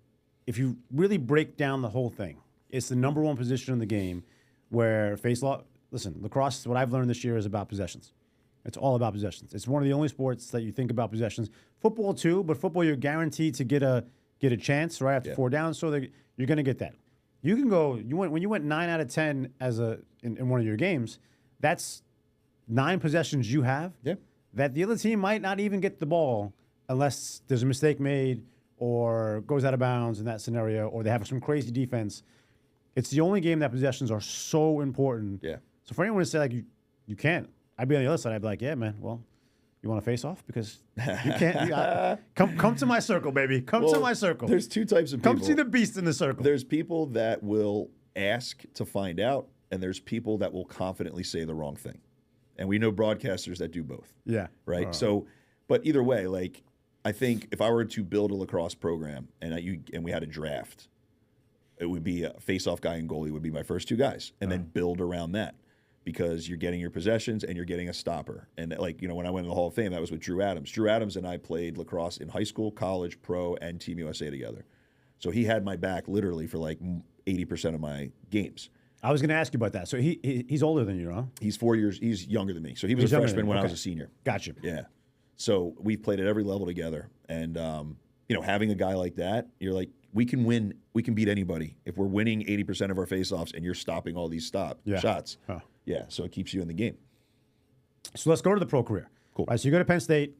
Speaker 1: if you really break down the whole thing, it's the number one position in the game where face-off listen, lacrosse, what I've learned this year is about possessions. It's all about possessions. It's one of the only sports that you think about possessions. Football too, but football you're guaranteed to get a chance right after 4 downs, so that you're going to get that. You can go. When you went 9 out of 10 in one of your games. That's 9 possessions you have.
Speaker 2: Yeah.
Speaker 1: That the other team might not even get the ball unless there's a mistake made or goes out of bounds in that scenario, or they have some crazy defense. It's the only game that possessions are so important.
Speaker 2: Yeah.
Speaker 1: So for anyone to say like you can't. I'd be on the other side. I'd be like, yeah, man. Well, you want to face off because you can't. Come to my circle, baby. Come to my circle.
Speaker 2: There's 2 types of people.
Speaker 1: Come see the beast in the circle.
Speaker 2: There's people that will ask to find out, and there's people that will confidently say the wrong thing. And we know broadcasters that do both.
Speaker 1: Yeah.
Speaker 2: Right. So, but either way, like I think if I were to build a lacrosse program and we had a draft, it would be a face-off guy and goalie would be my first 2 guys, and then build around that. Because you're getting your possessions and you're getting a stopper. And like, when I went to the Hall of Fame, that was with Drew Adams. Drew Adams and I played lacrosse in high school, college, pro, and Team USA together. So he had my back literally for like 80% of my games.
Speaker 1: I was going to ask you about that. So he's older than you, huh?
Speaker 2: He's 4 years. He's younger than me. So he was a freshman when I was a senior.
Speaker 1: Gotcha.
Speaker 2: Yeah. So we've played at every level together. And, having a guy like that, you're like, we can win. We can beat anybody. If we're winning 80% of our faceoffs and you're stopping all these shots. Huh. Yeah, so it keeps you in the game.
Speaker 1: So let's go to the pro career.
Speaker 2: Cool.
Speaker 1: All right, so you go to Penn State.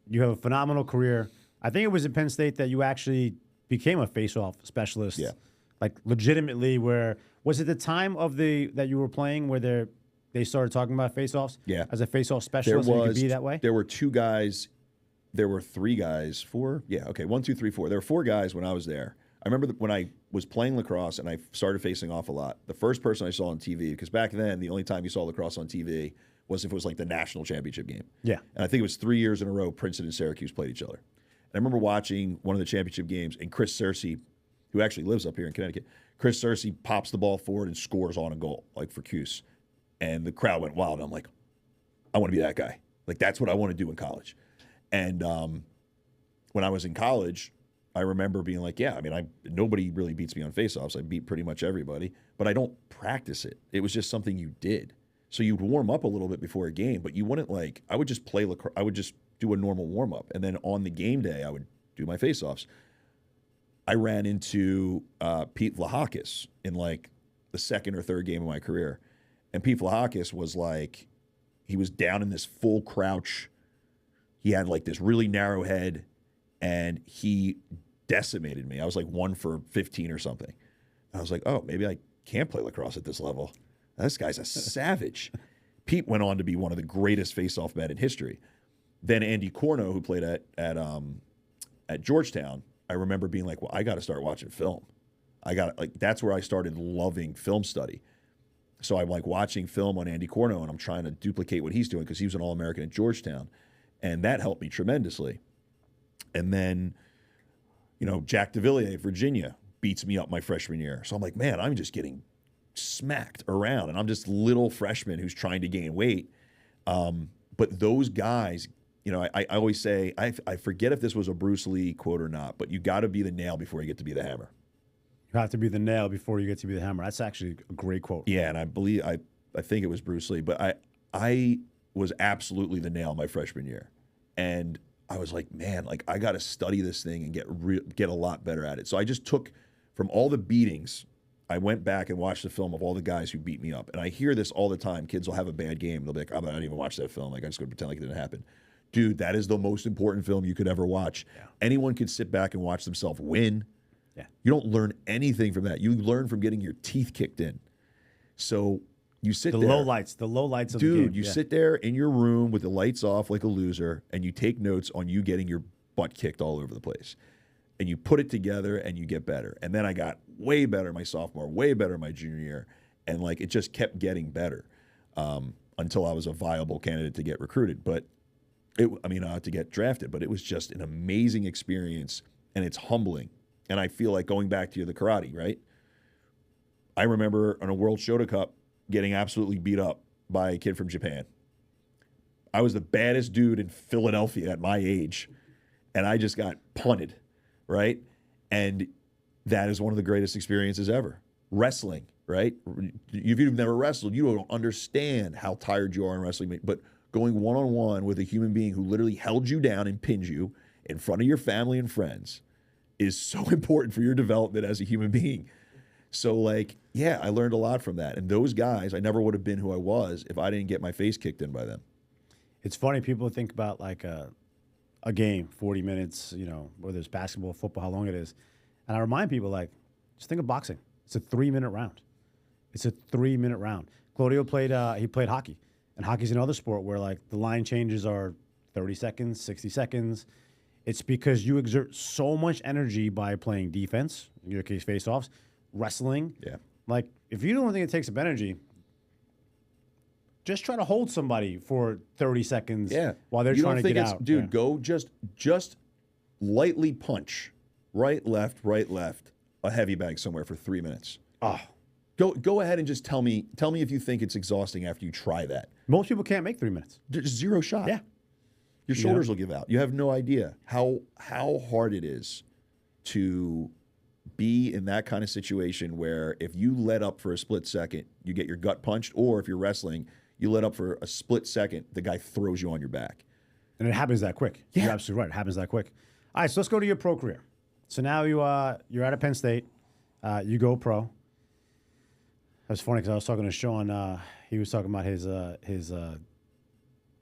Speaker 1: You have a phenomenal career. I think it was at Penn State that you actually became a face-off specialist.
Speaker 2: Yeah.
Speaker 1: Like legitimately, where was it the time of that you were playing where they started talking about face-offs?
Speaker 2: Yeah.
Speaker 1: As a face-off specialist, you could be that way?
Speaker 2: There were 2 guys. There were 3 guys. 4? Yeah, okay. 1, 2, 3, 4. There were 4 guys when I was there. I remember when I was playing lacrosse and I started facing off a lot, the first person I saw on TV, because back then the only time you saw lacrosse on TV was if it was like the national championship game.
Speaker 1: Yeah.
Speaker 2: And I think it was 3 years in a row Princeton and Syracuse played each other. And I remember watching one of the championship games, and Chris Searcy, who actually lives up here in Connecticut, Chris Searcy pops the ball forward and scores on a goal, like for Cuse. And the crowd went wild. And I'm like, I want to be that guy. Like, that's what I want to do in college. And when I was in college, I remember being like, yeah, I mean, nobody really beats me on faceoffs. I beat pretty much everybody, but I don't practice it. It was just something you did. So you'd warm up a little bit before a game, but you wouldn't I would just play lacrosse. I would just do a normal warm up. And then on the game day, I would do my faceoffs. I ran into Pete Vlahakis in like the 2nd or 3rd game of my career. And Pete Vlahakis was like, he was down in this full crouch. He had like this really narrow head, and he decimated me. I was like 1 for 15 or something. I was like, oh, maybe I can't play lacrosse at this level. This guy's a savage. Pete went on to be one of the greatest face-off men in history. Then Andy Corno, who played at Georgetown, I remember being like, well, I got to start watching film. That's where I started loving film study. So I'm like watching film on Andy Corno, and I'm trying to duplicate what he's doing because he was an All-American at Georgetown. And that helped me tremendously. And then, Jack DeVilliers, Virginia, beats me up my freshman year. So I'm like, man, I'm just getting smacked around. And I'm just little freshman who's trying to gain weight. But those guys, I always say, I forget if this was a Bruce Lee quote or not, but you got to be the nail before you get to be the hammer.
Speaker 1: You have to be the nail before you get to be the hammer. That's actually a great quote.
Speaker 2: Yeah, and I believe, I think it was Bruce Lee, but I was absolutely the nail my freshman year. And I was like, man, like I got to study this thing and get a lot better at it. So I just took from all the beatings, I went back and watched the film of all the guys who beat me up. And I hear this all the time. Kids will have a bad game. They'll be like, I didn't even watch that film. Like, I'm just going to pretend like it didn't happen. Dude, that is the most important film you could ever watch. Yeah. Anyone could sit back and watch themselves win. Yeah. You don't learn anything from that. You learn from getting your teeth kicked in. So you sit there.
Speaker 1: The low lights of the game.
Speaker 2: Dude, you sit there in your room with the lights off like a loser, and you take notes on you getting your butt kicked all over the place. And you put it together and you get better. And then I got way better my sophomore, way better my junior year. And like it just kept getting better until I was a viable candidate to get recruited. But to get drafted. But it was just an amazing experience, and it's humbling. And I feel like going back to the karate, right? I remember on a World Shota Cup getting absolutely beat up by a kid from Japan. I was the baddest dude in Philadelphia at my age, and I just got punted, right? And that is one of the greatest experiences ever. Wrestling. right? If you've never wrestled, you don't understand how tired you are in wrestling. But going one-on-one with a human being who literally held you down and pinned you in front of your family and friends is so important for your development as a human being. So, like, yeah, I learned a lot from that. And those guys, I never would have been who I was if I didn't get my face kicked in by them.
Speaker 1: It's funny, people think about like a game, 40 minutes, whether it's basketball, football, how long it is. And I remind people, like, just think of boxing. It's a 3-minute round. It's a 3-minute round. Claudio played hockey. And hockey's another sport where, like, the line changes are 30 seconds, 60 seconds. It's because you exert so much energy by playing defense, in your case, face-offs, wrestling.
Speaker 2: Yeah.
Speaker 1: Like, if you don't think it takes up energy, just try to hold somebody for 30 seconds while they're trying to get out.
Speaker 2: Dude, go just lightly punch right, left, a heavy bag somewhere for 3 minutes.
Speaker 1: Oh.
Speaker 2: Go ahead and just tell me if you think it's exhausting after you try that.
Speaker 1: Most people can't make 3 minutes.
Speaker 2: There's zero shot.
Speaker 1: Yeah.
Speaker 2: Your shoulders will give out. You have no idea how hard it is to be in that kind of situation where if you let up for a split second, you get your gut punched, or if you're wrestling, you let up for a split second, the guy throws you on your back.
Speaker 1: And it happens that quick.
Speaker 2: Yeah.
Speaker 1: You're absolutely right. It happens that quick. All right, so let's go to your pro career. So now you're out of Penn State. You go pro. That's funny because I was talking to Sean. He was talking about his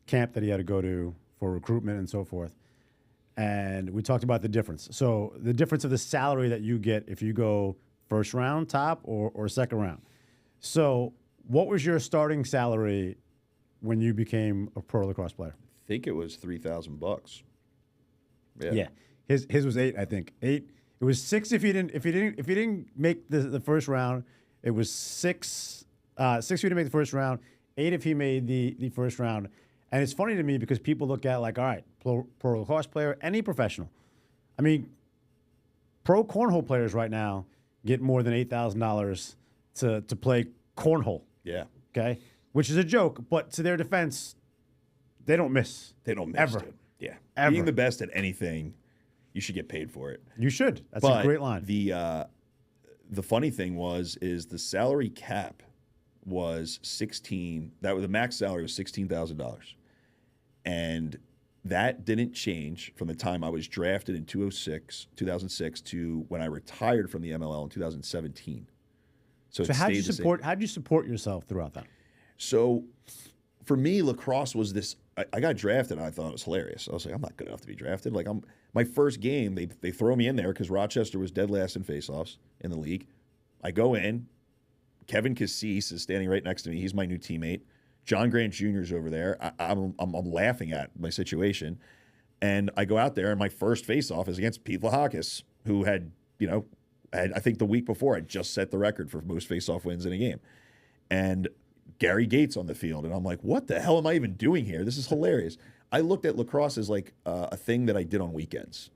Speaker 1: camp that he had to go to for recruitment and so forth. And we talked about the difference. So the difference of the salary that you get if you go first round top or second round. So what was your starting salary when you became a pro lacrosse player?
Speaker 2: I think it was $3,000.
Speaker 1: Yeah. His was 8, I think. 8. It was 6 if you didn't make the first round. It was 6 if you didn't make the first round, 8 if he made the first round. And it's funny to me because people look at like, all right, pro lacrosse player, any professional. I mean, pro cornhole players right now get more than $8,000 to play cornhole.
Speaker 2: Yeah.
Speaker 1: Okay? Which is a joke, but to their defense, they don't miss.
Speaker 2: They don't miss.
Speaker 1: Ever.
Speaker 2: Dude. Yeah.
Speaker 1: Ever.
Speaker 2: Being the best at anything, you should get paid for it.
Speaker 1: You should. That's a great line.
Speaker 2: The funny thing is the salary cap was the max salary was $16,000. And that didn't change from the time I was drafted in 2006 to when I retired from the MLL in 2017. So
Speaker 1: how did you support yourself throughout that?
Speaker 2: So for me, lacrosse was this. I got drafted and I thought it was hilarious. I was like, I'm not good enough to be drafted. Like my first game, they throw me in there because Rochester was dead last in faceoffs in the league. I go in. Kevin Cassis is standing right next to me. He's my new teammate. John Grant Jr. is over there. I'm laughing at my situation. And I go out there, and my first face-off is against Pete Lahakis, who had, I think the week before, had just set the record for most face-off wins in a game. And Gary Gates on the field. And I'm like, what the hell am I even doing here? This is hilarious. I looked at lacrosse as like a thing that I did on weekends.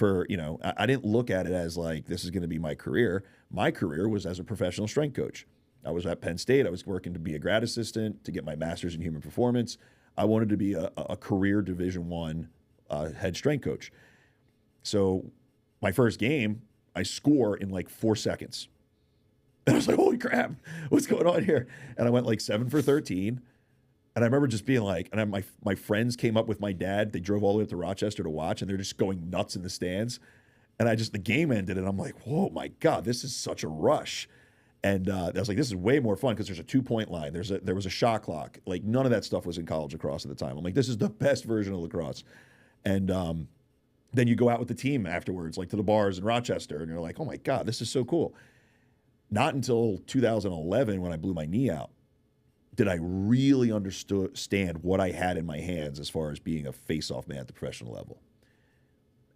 Speaker 2: I didn't look at it as like, this is going to be my career. My career was as a professional strength coach. I was at Penn State. I was working to be a grad assistant to get my master's in human performance. I wanted to be a career Division I head strength coach. So my first game, I score in like 4 seconds. And I was like, holy crap, what's going on here? And I went like 7 for 13. And I remember just being like, my friends came up with my dad. They drove all the way up to Rochester to watch, and they're just going nuts in the stands. And the game ended, and I'm like, whoa, my God, this is such a rush. And I was like, this is way more fun because there's a 2-point line. There was a shot clock. Like, none of that stuff was in college lacrosse at the time. I'm like, this is the best version of lacrosse. And then you go out with the team afterwards, like to the bars in Rochester, and you're like, oh my God, this is so cool. Not until 2011, when I blew my knee out, did I really understand what I had in my hands as far as being a face-off man at the professional level.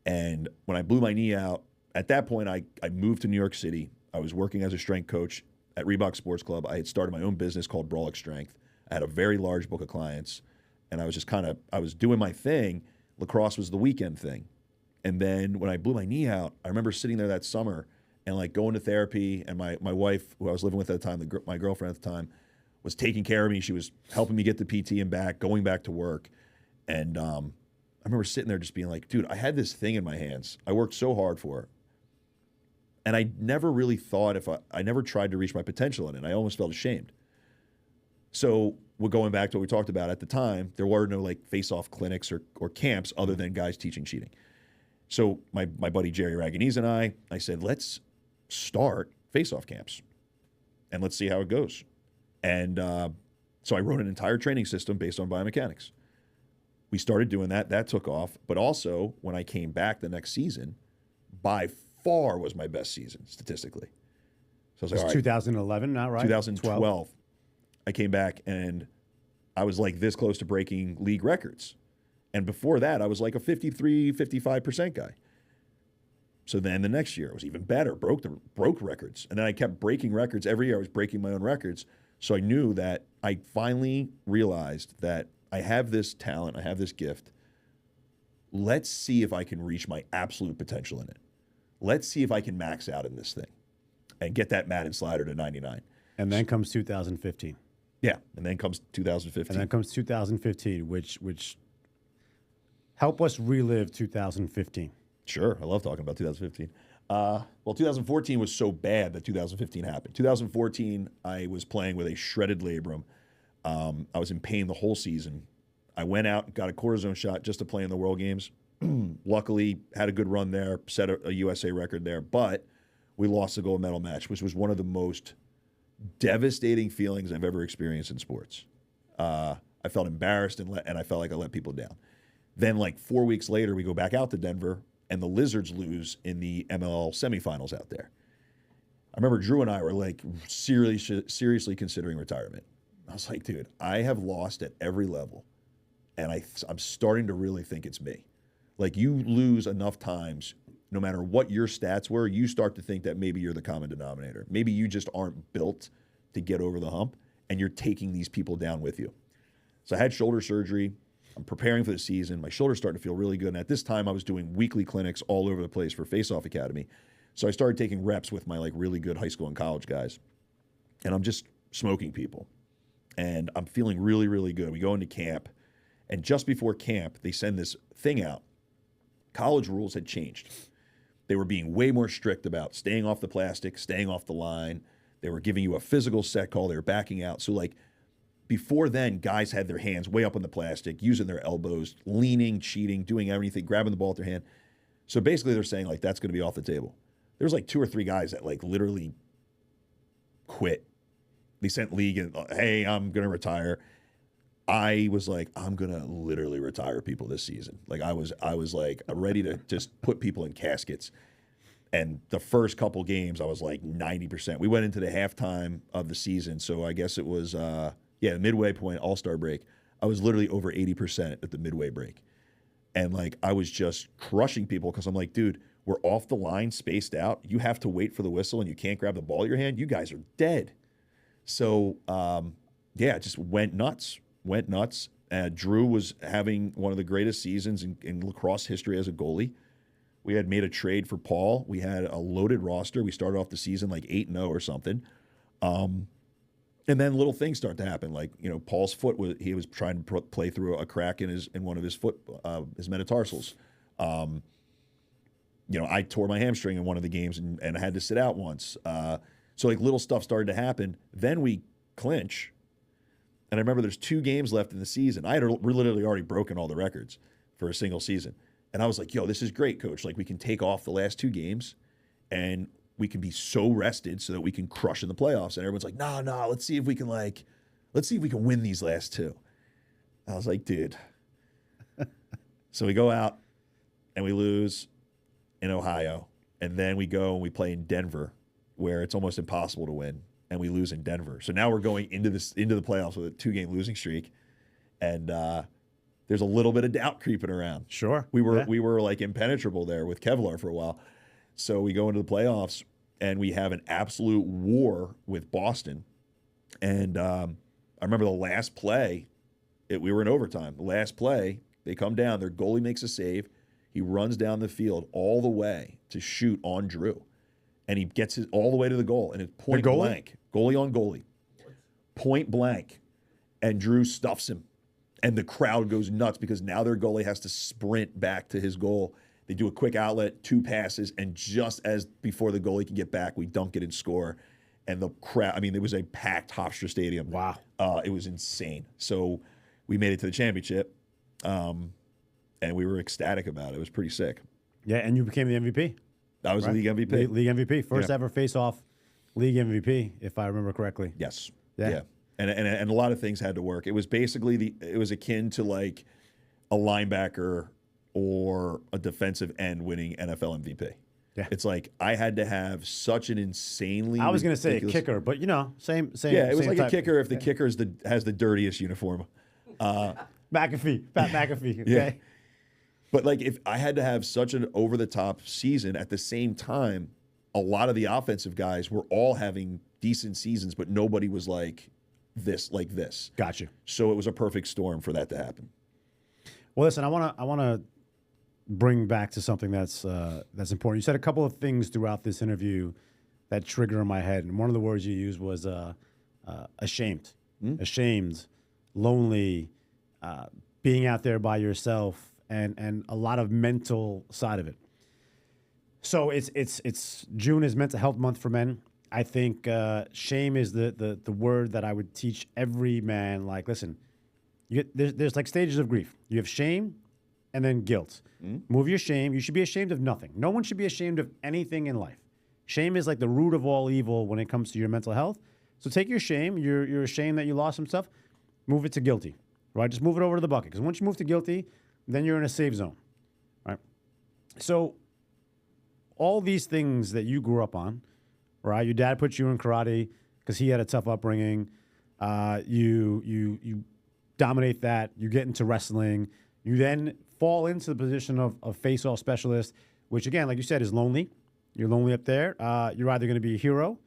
Speaker 2: And when I blew my knee out, at that point, I moved to New York City. I was working as a strength coach at Reebok Sports Club. I had started my own business called Brawlic Strength. I had a very large book of clients, and I was just I was doing my thing. Lacrosse was the weekend thing. And then when I blew my knee out, I remember sitting there that summer and like going to therapy, and my wife, who I was living with at the time, my girlfriend at the time, was taking care of me. She was helping me get the PT and back, going back to work. And I remember sitting there just being like, dude, I had this thing in my hands. I worked so hard for it. And I never really thought I never tried to reach my potential in it. I almost felt ashamed. So we're going back to what we talked about at the time. There were no like face-off clinics or camps other than guys teaching cheating. So my buddy Jerry Raganese and I said, let's start face-off camps and let's see how it goes. And so I wrote an entire training system based on biomechanics. We started doing that. That took off. But also, when I came back the next season, by far was my best season statistically. So I was like, all right,
Speaker 1: 2011, not right?
Speaker 2: 2012. I came back and I was like this close to breaking league records. And before that, I was like a 53, 55% guy. So then the next year it was even better, broke records. And then I kept breaking records. Every year I was breaking my own records. So I knew that I finally realized that I have this talent, I have this gift. Let's see if I can reach my absolute potential in it. Let's see if I can max out in this thing and get that Madden slider to 99.
Speaker 1: And then comes 2015.
Speaker 2: Yeah, and then comes 2015.
Speaker 1: And then comes 2015, which help us relive 2015.
Speaker 2: Sure, I love talking about 2015. Well, 2014 was so bad that 2015 happened. 2014, I was playing with a shredded labrum. I was in pain the whole season. I went out and got a cortisone shot just to play in the World Games. Luckily, had a good run there, set a USA record there, but we lost the gold medal match, which was one of the most devastating feelings I've ever experienced in sports. I felt embarrassed and I felt like I let people down. Then, like 4 weeks later, we go back out to Denver, and the Lizards lose in the MLL semifinals out there. I remember Drew and I were like seriously considering retirement. I was like, dude, I have lost at every level, and I'm starting to really think it's me. Like, you lose enough times, no matter what your stats were, you start to think that maybe you're the common denominator. Maybe you just aren't built to get over the hump, and you're taking these people down with you. So I had shoulder surgery. I'm preparing for the season. My shoulder's starting to feel really good. And at this time, I was doing weekly clinics all over the place for Faceoff Academy. So I started taking reps with my like really good high school and college guys. And I'm just smoking people. And I'm feeling really, really good. We go into camp. And just before camp, they send this thing out. College rules had changed. They were being way more strict about staying off the plastic, staying off the line. They were giving you a physical set call. They were backing out. So like before then, guys had their hands way up on the plastic, using their elbows, leaning, cheating, doing everything, grabbing the ball with their hand. So basically they're saying like that's going to be off the table. There's like 2 or 3 guys that like literally quit. They sent league and, hey, I'm going to retire. I was like, I'm going to literally retire people this season. Like I was like ready to just put people in caskets. And the first couple games, I was like 90%. We went into the halftime of the season. So I guess it was, the midway point, All-Star break. I was literally over 80% at the midway break. And like, I was just crushing people because I'm like, dude, we're off the line, spaced out. You have to wait for the whistle and you can't grab the ball in your hand. You guys are dead. So, it just went nuts. Drew was having one of the greatest seasons in lacrosse history as a goalie. We had made a trade for Paul. We had a loaded roster. We started off the season like 8-0 or something. And then little things start to happen. Like, Paul's foot he was trying to play through a crack in one of his foot, his metatarsals. I tore my hamstring in one of the games and I had to sit out once. So like little stuff started to happen. Then we clinch. And I remember there's 2 games left in the season. I had literally already broken all the records for a single season. And I was like, yo, this is great, coach. Like we can take off the last 2 games and we can be so rested so that we can crush in the playoffs. And everyone's like, no, let's see if we can win these last 2. I was like, dude. So we go out and we lose in Ohio. And then we go and we play in Denver, where it's almost impossible to win. And we lose in Denver. So now we're going into the playoffs with a 2-game losing streak. And there's a little bit of doubt creeping around.
Speaker 1: Sure.
Speaker 2: We were like impenetrable there with Kevlar for a while. So we go into the playoffs and we have an absolute war with Boston. And I remember the last play, we were in overtime. The last play, they come down, their goalie makes a save. He runs down the field all the way to shoot on Drew. And he gets it all the way to the goal. And it's point blank. Goalie on goalie. Point blank. And Drew stuffs him. And the crowd goes nuts because now their goalie has to sprint back to his goal. They do a quick outlet, 2 passes, and just as before the goalie can get back, we dunk it and score. And the crowd, I mean, it was a packed Hofstra Stadium.
Speaker 1: Wow.
Speaker 2: It was insane. So we made it to the championship, and we were ecstatic about it. It was pretty sick.
Speaker 1: Yeah, and you became the MVP.
Speaker 2: I was the league MVP.
Speaker 1: League MVP. First ever face-off league MVP, if I remember correctly.
Speaker 2: Yes.
Speaker 1: Yeah.
Speaker 2: And a lot of things had to work. It was basically it was akin to like a linebacker or a defensive end winning NFL MVP.
Speaker 1: Yeah.
Speaker 2: It's like I had to have such an insanely.
Speaker 1: I was going to say a kicker, but same.
Speaker 2: Yeah, it was
Speaker 1: same
Speaker 2: like
Speaker 1: type.
Speaker 2: a kicker if the kicker has the dirtiest uniform.
Speaker 1: McAfee, Pat McAfee. Okay.
Speaker 2: Yeah. But like if I had to have such an over the top season at the same time, a lot of the offensive guys were all having decent seasons, but nobody was like this.
Speaker 1: Gotcha.
Speaker 2: So it was a perfect storm for that to happen.
Speaker 1: Well, listen, I want to bring back to something that's important. You said a couple of things throughout this interview that trigger in my head, and one of the words you used was ashamed, lonely, being out there by yourself, and a lot of mental side of it. So it's June is Mental Health Month for men. I think shame is the word that I would teach every man. Like, listen, there's like stages of grief. You have shame, and then guilt. Move your shame. You should be ashamed of nothing. No one should be ashamed of anything in life. Shame is like the root of all evil when it comes to your mental health. So take your shame. You're ashamed that you lost some stuff. Move it to guilty, right? Just move it over to the bucket. Because once you move to guilty, then you're in a safe zone, right? So all these things that you grew up on, right? Your dad put you in karate because he had a tough upbringing. You dominate that. You get into wrestling. You then fall into the position of face-off specialist, which again, like you said, is lonely. You're lonely up there. You're either going to be a hero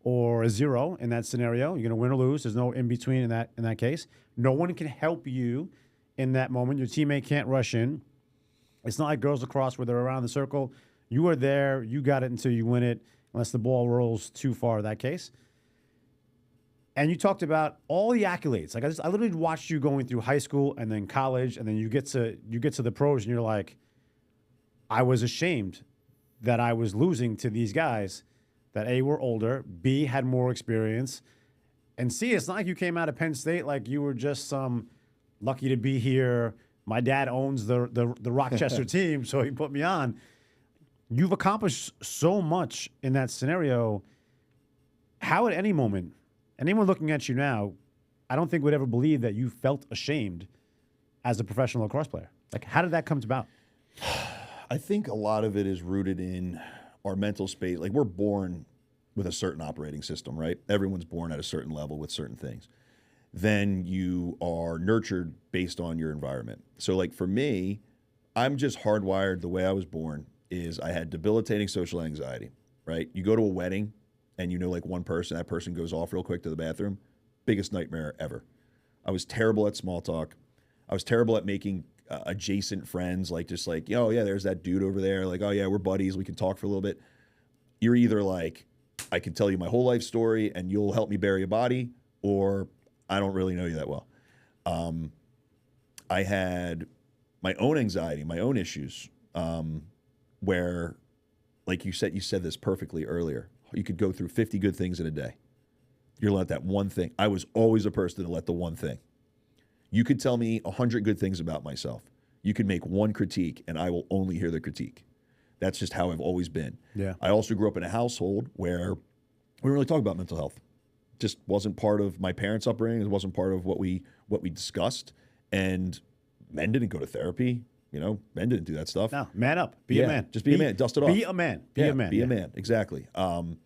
Speaker 1: or a zero in that scenario. You're going to win or lose. There's no in between in that case. No one can help you in that moment. Your teammate can't rush in. It's not like girls lacrosse where they're around the circle. You are there. You got it until you win it, unless the ball rolls too far in that case. And you talked about all the accolades. Like I literally watched you going through high school and then college, and then you get to the pros, and you're like, I was ashamed that I was losing to these guys that A, were older, B, had more experience, and C, it's not like you came out of Penn State like you were just some lucky to be here. My dad owns the Rochester team, so he put me on. You've accomplished so much in that scenario. How at any moment, anyone looking at you now, I don't think would ever believe that you felt ashamed as a professional lacrosse player. Like, how did that come about?
Speaker 2: I think a lot of it is rooted in our mental space. Like, we're born with a certain operating system, right? Everyone's born at a certain level with certain things. Then you are nurtured based on your environment. So, like, for me, I'm just hardwired the way I was born is I had debilitating social anxiety, right? You go to a wedding, and you know, like one person, that person goes off real quick to the bathroom. Biggest nightmare ever. I was terrible at small talk. I was terrible at making adjacent friends, like just like, oh yeah, there's that dude over there. Like, oh yeah, we're buddies. We can talk for a little bit. You're either like, I can tell you my whole life story and you'll help me bury a body, or I don't really know you that well. I had my own anxiety, my own issues, where, like you said this perfectly earlier. You could go through 50 good things in a day. You're let that one thing. I was always a person to let the one thing. You could tell me 100 good things about myself. You could make one critique, and I will only hear the critique. That's just how I've always been.
Speaker 1: Yeah.
Speaker 2: I also grew up in a household where we didn't really talk about mental health. Just wasn't part of my parents' upbringing. It wasn't part of what we discussed. And men didn't go to therapy. You know, men didn't do that stuff.
Speaker 1: No, man up. Be a man.
Speaker 2: Just be a man. Dust it off.
Speaker 1: Be a man. Be a man.
Speaker 2: Be a man. Exactly. And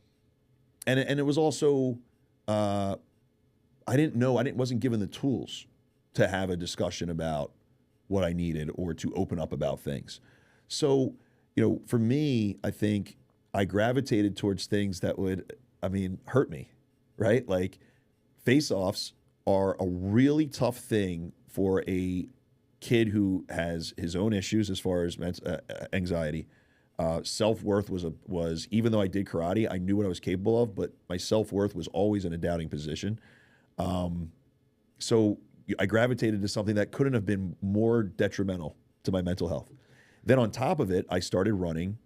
Speaker 2: it was also, I didn't know. Wasn't given the tools to have a discussion about what I needed or to open up about things. So, you know, for me, I think I gravitated towards things that would, hurt me, right? Like, face-offs are a really tough thing for a kid who has his own issues as far as anxiety. Self-worth was, even though I did karate, I knew what I was capable of, but my self-worth was always in a doubting position. So I gravitated to something that couldn't have been more detrimental to my mental health. Then on top of it, I started running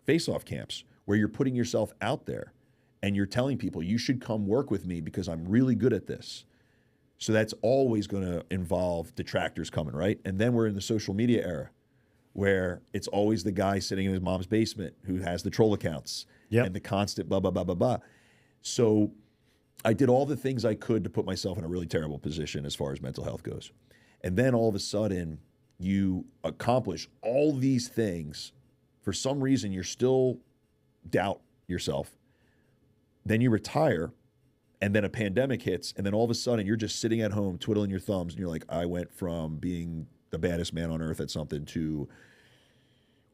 Speaker 2: face-off camps where you're putting yourself out there and you're telling people, you should come work with me because I'm really good at this. So that's always going to involve detractors coming, right? And then we're in the social media era where it's always the guy sitting in his mom's basement who has the troll accounts and the constant blah, blah, blah, blah, blah. So I did all the things I could to put myself in a really terrible position as far as mental health goes. And then all of a sudden, you accomplish all these things. For some reason, you're still doubt yourself. Then you retire, and then a pandemic hits, and then all of a sudden, you're just sitting at home twiddling your thumbs, and you're like, I went from being the baddest man on earth at something to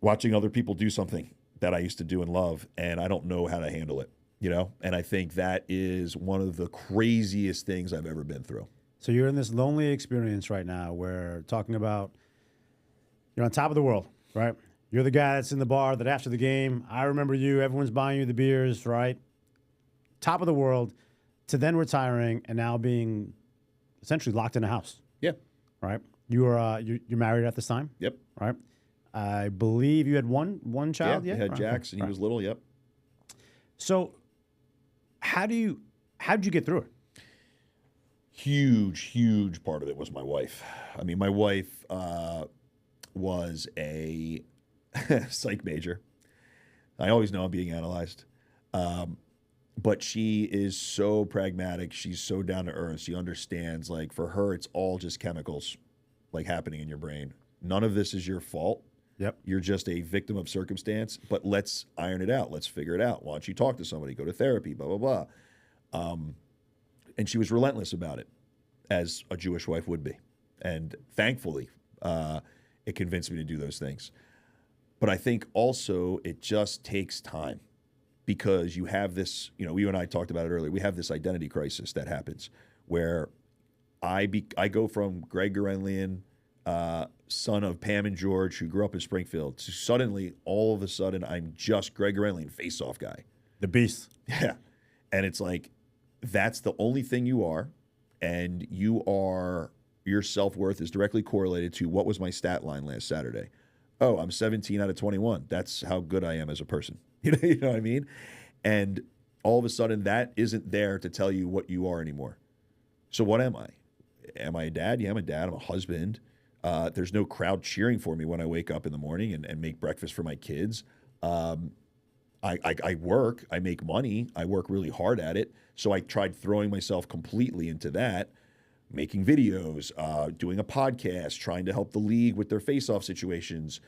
Speaker 2: watching other people do something that I used to do and love, and I don't know how to handle it, you know? And I think that is one of the craziest things I've ever been through.
Speaker 1: So you're in this lonely experience right now where talking about you're on top of the world, right? You're the guy that's in the bar that after the game, I remember you, everyone's buying you the beers, right? Top of the world to then retiring and now being essentially locked in a house.
Speaker 2: Yeah.
Speaker 1: Right? You're married at this time?
Speaker 2: Yep.
Speaker 1: Right? I believe you had one child.
Speaker 2: Yeah, I had Jax, and he was little. Yep.
Speaker 1: So, how did you get through it?
Speaker 2: Huge part of it was my wife. I mean, my wife was a psych major. I always know I'm being analyzed, but she is so pragmatic. She's so down to earth. She understands. Like for her, it's all just chemicals, like happening in your brain. None of this is your fault.
Speaker 1: Yep.
Speaker 2: You're just a victim of circumstance, but let's iron it out. Let's figure it out. Why don't you talk to somebody, go to therapy, blah, blah, blah. And she was relentless about it, as a Jewish wife would be. And thankfully, it convinced me to do those things. But I think also it just takes time because you have this, you know, you and I talked about it earlier. We have this identity crisis that happens where I go from Greg Gurenlian, son of Pam and George, who grew up in Springfield, to suddenly, all of a sudden, I'm just Greg Gurenlian, Faceoff guy.
Speaker 1: The beast.
Speaker 2: Yeah. And it's like, that's the only thing you are. And your self-worth is directly correlated to what was my stat line last Saturday. Oh, I'm 17 out of 21. That's how good I am as a person. You know what I mean? And all of a sudden, that isn't there to tell you what you are anymore. So what am I? Am I a dad? Yeah, I'm a dad. I'm a husband. There's no crowd cheering for me when I wake up in the morning and make breakfast for my kids. I work. I make money. I work really hard at it. So I tried throwing myself completely into that, making videos, doing a podcast, trying to help the league with their face-off situations,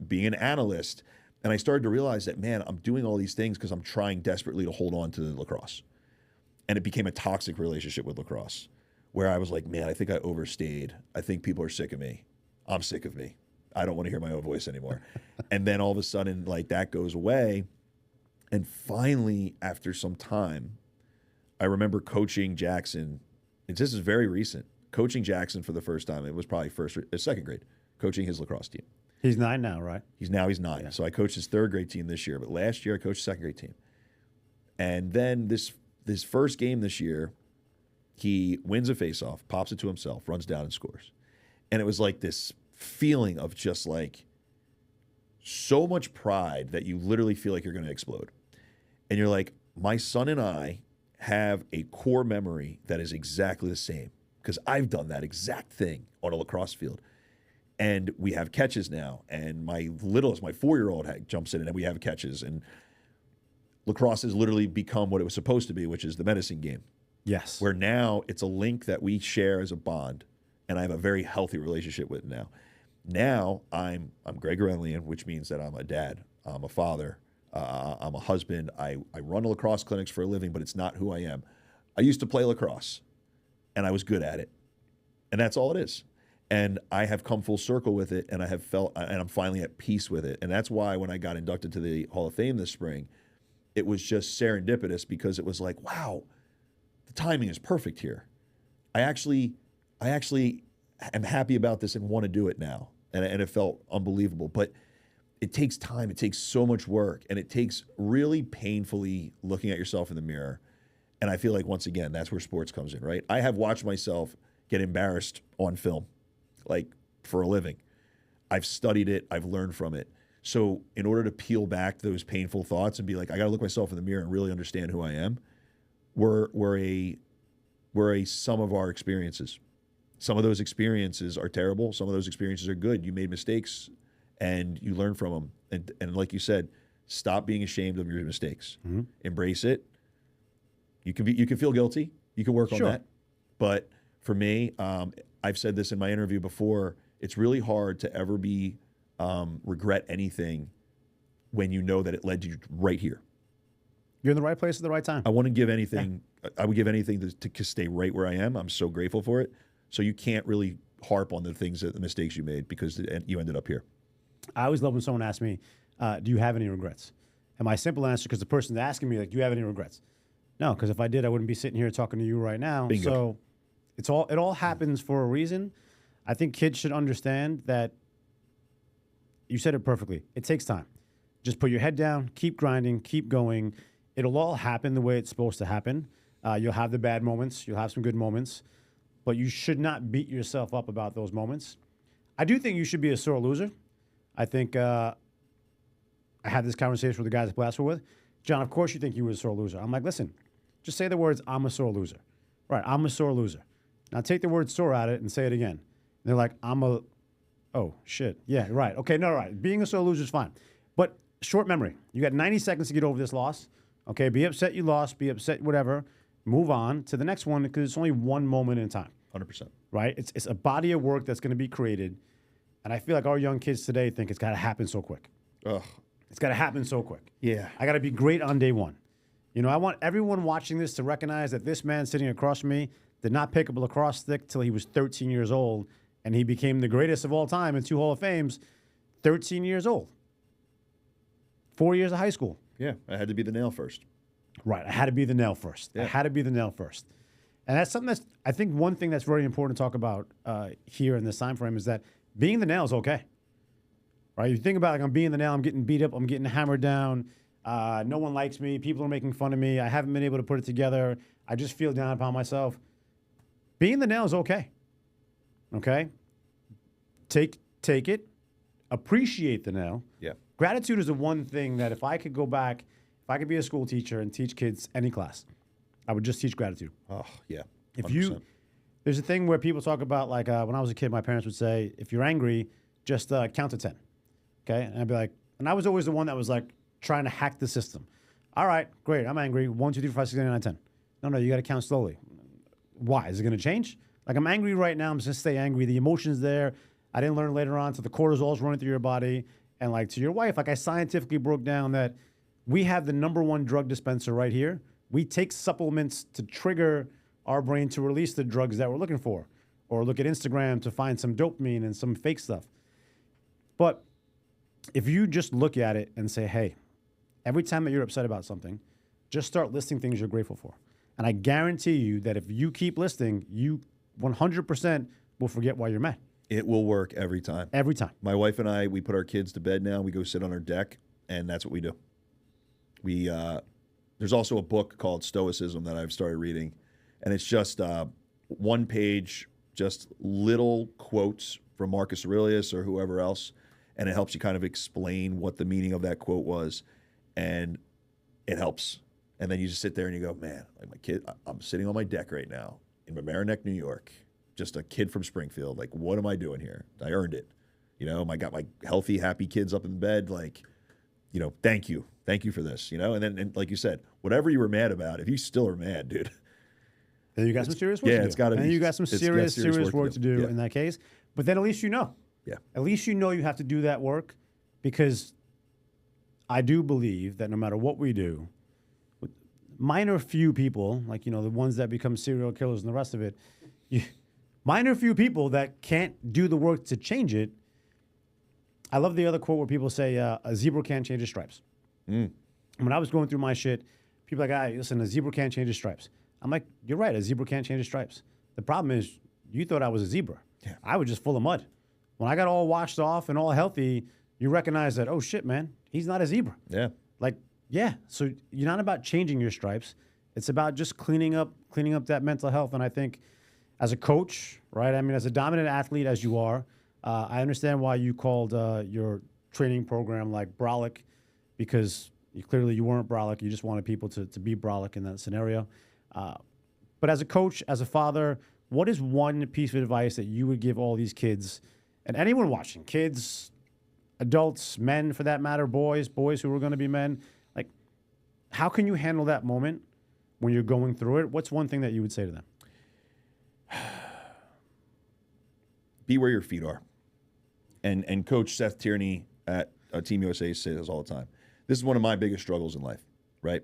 Speaker 2: being an analyst. And I started to realize that, man, I'm doing all these things because I'm trying desperately to hold on to the lacrosse. And it became a toxic relationship with lacrosse where I was like, man, I think I overstayed. I think people are sick of me. I'm sick of me. I don't want to hear my own voice anymore. And then all of a sudden, like, that goes away. And finally, after some time, I remember coaching Jackson. And this is very recent. Coaching Jackson for the first time. It was probably second grade, coaching his lacrosse team.
Speaker 1: He's 9 now, right?
Speaker 2: He's 9. Yeah. So I coached his third grade team this year. But last year, I coached his second grade team. And then this first game this year, he wins a faceoff, pops it to himself, runs down and scores. And it was like this feeling of just like so much pride that you literally feel like you're going to explode. And you're like, my son and I have a core memory that is exactly the same because I've done that exact thing on a lacrosse field. And we have catches now. And my littlest, my 4-year-old jumps in and we have catches. And lacrosse has literally become what it was supposed to be, which is the medicine game.
Speaker 1: Yes.
Speaker 2: Where now it's a link that we share as a bond. And I have a very healthy relationship with it now. Now I'm Greg Gurenlian, which means that I'm a dad, I'm a father, I'm a husband. I run lacrosse clinics for a living, but it's not who I am. I used to play lacrosse, and I was good at it. And that's all it is. And I have come full circle with it, and I have felt, and I'm finally at peace with it. And that's why when I got inducted to the Hall of Fame this spring, it was just serendipitous because it was like, wow, the timing is perfect here. I actually am happy about this and want to do it now. And it felt unbelievable. But it takes time. It takes so much work. And it takes really painfully looking at yourself in the mirror. And I feel like, once again, that's where sports comes in, right? I have watched myself get embarrassed on film, like for a living. I've studied it. I've learned from it. So in order to peel back those painful thoughts and be like, I got to look myself in the mirror and really understand who I am, we're a sum of our experiences. Some of those experiences are terrible. Some of those experiences are good. You made mistakes and you learn from them. And like you said, stop being ashamed of your mistakes. Mm-hmm. Embrace it. You can feel guilty. You can work on that. But for me, I've said this in my interview before, it's really hard to ever regret anything when you know that it led you right here.
Speaker 1: You're in the right place at the right time.
Speaker 2: I want to give anything. Yeah. I would give anything to stay right where I am. I'm so grateful for it. So you can't really harp on the mistakes you made because you ended up here.
Speaker 1: I always love when someone asks me, do you have any regrets? And my simple answer, because the person's asking me, like, do you have any regrets? No, because if I did, I wouldn't be sitting here talking to you right now.
Speaker 2: Bingo.
Speaker 1: So it all happens for a reason. I think kids should understand that. You said it perfectly. It takes time. Just put your head down, keep grinding, keep going. It'll all happen the way it's supposed to happen. You'll have the bad moments. You'll have some good moments. But you should not beat yourself up about those moments. I do think you should be a sore loser. I think I had this conversation with the guys I play basketball with. John, of course you think you were a sore loser. I'm like, listen, just say the words, I'm a sore loser. Right, I'm a sore loser. Now take the word sore out of it and say it again. And they're like, oh, shit. Yeah, right. Okay, no, right. Being a sore loser is fine. But short memory. You got 90 seconds to get over this loss. Okay, be upset you lost, be upset, whatever. Move on to the next one because it's only one moment in time.
Speaker 2: 100%.
Speaker 1: Right? It's a body of work that's going to be created. And I feel like our young kids today think it's got to happen so quick.
Speaker 2: Ugh.
Speaker 1: It's got to happen so quick.
Speaker 2: Yeah.
Speaker 1: I got to be great on day one. You know, I want everyone watching this to recognize that this man sitting across from me did not pick up a lacrosse stick till he was 13 years old. And he became the greatest of all time in 2 Hall of Fames, 13 years old. 4 years of high school.
Speaker 2: Yeah, I had to be the nail first.
Speaker 1: Right, I had to be the nail first.
Speaker 2: Yeah.
Speaker 1: I had to be the nail first. And that's something that's, I think one thing that's very important to talk about here in this time frame is that being the nail is okay. Right, you think about like I'm being the nail, I'm getting beat up, I'm getting hammered down, no one likes me, people are making fun of me, I haven't been able to put it together, I just feel down upon myself. Being the nail is okay. Okay? Take it, appreciate the nail.
Speaker 2: Yeah.
Speaker 1: Gratitude is the one thing that if I could go back, if I could be a school teacher and teach kids any class, I would just teach gratitude.
Speaker 2: Oh, yeah.
Speaker 1: 100%. There's a thing where people talk about, like when I was a kid, my parents would say, if you're angry, just count to 10. Okay? And I'd be like, and I was always the one that was like trying to hack the system. All right, great, I'm angry. 1, 2, 3, 4, 5, 6, 7, 8, 9, 10. No, you got to count slowly. Why? Is it going to change? Like, I'm angry right now. I'm just going to stay angry. The emotion's there. I didn't learn later on, so the cortisol's running through your body. And, like, to your wife, like, I scientifically broke down that we have the #1 drug dispenser right here. We take supplements to trigger our brain to release the drugs that we're looking for. Or look at Instagram to find some dopamine and some fake stuff. But if you just look at it and say, hey, every time that you're upset about something, just start listing things you're grateful for. And I guarantee you that if you keep listing, you 100% will forget why you're mad.
Speaker 2: It will work every time.
Speaker 1: Every time.
Speaker 2: My wife and I, we put our kids to bed now. We go sit on our deck, and that's what we do. There's also a book called Stoicism that I've started reading, and it's just one page, just little quotes from Marcus Aurelius or whoever else, and it helps you kind of explain what the meaning of that quote was, and it helps. And then you just sit there and you go, man, like my kid, I'm sitting on my deck right now in Mamaroneck, New York, just a kid from Springfield. Like, what am I doing here? I earned it. You know, I got my healthy, happy kids up in bed. Like, you know, thank you for this. You know, and then, like you said, whatever you were mad about, if you still are mad, dude,
Speaker 1: then you got some serious work to do.
Speaker 2: It's got to be.
Speaker 1: And you got some serious work to do in that case. But then at least you know.
Speaker 2: Yeah.
Speaker 1: At least you know you have to do that work, because I do believe that no matter what we do, minor few people, like, you know, the ones that become serial killers and the rest of it, minor few people that can't do the work to change it. I love the other quote where people say, a zebra can't change its stripes. When I was going through my shit, people are like, listen, a zebra can't change its stripes. I'm like, you're right, a zebra can't change its stripes. The problem is you thought I was a zebra.
Speaker 2: Yeah.
Speaker 1: I was just full of mud. When I got all washed off and all healthy, you recognize that, oh shit, man, he's not a zebra.
Speaker 2: Yeah.
Speaker 1: Like, yeah, so you're not about changing your stripes. It's about just cleaning up that mental health. And I think as a coach, right, I mean, as a dominant athlete as you are, I understand why you called your training program like brolic, because clearly you weren't brolic. You just wanted people to be brolic in that scenario. But as a coach, as a father, what is one piece of advice that you would give all these kids and anyone watching, kids, adults, men for that matter, boys who are going to be men? Like, how can you handle that moment when you're going through it? What's one thing that you would say to them?
Speaker 2: Be where your feet are. And Coach Seth Tierney at Team USA says this all the time. This is one of my biggest struggles in life, right?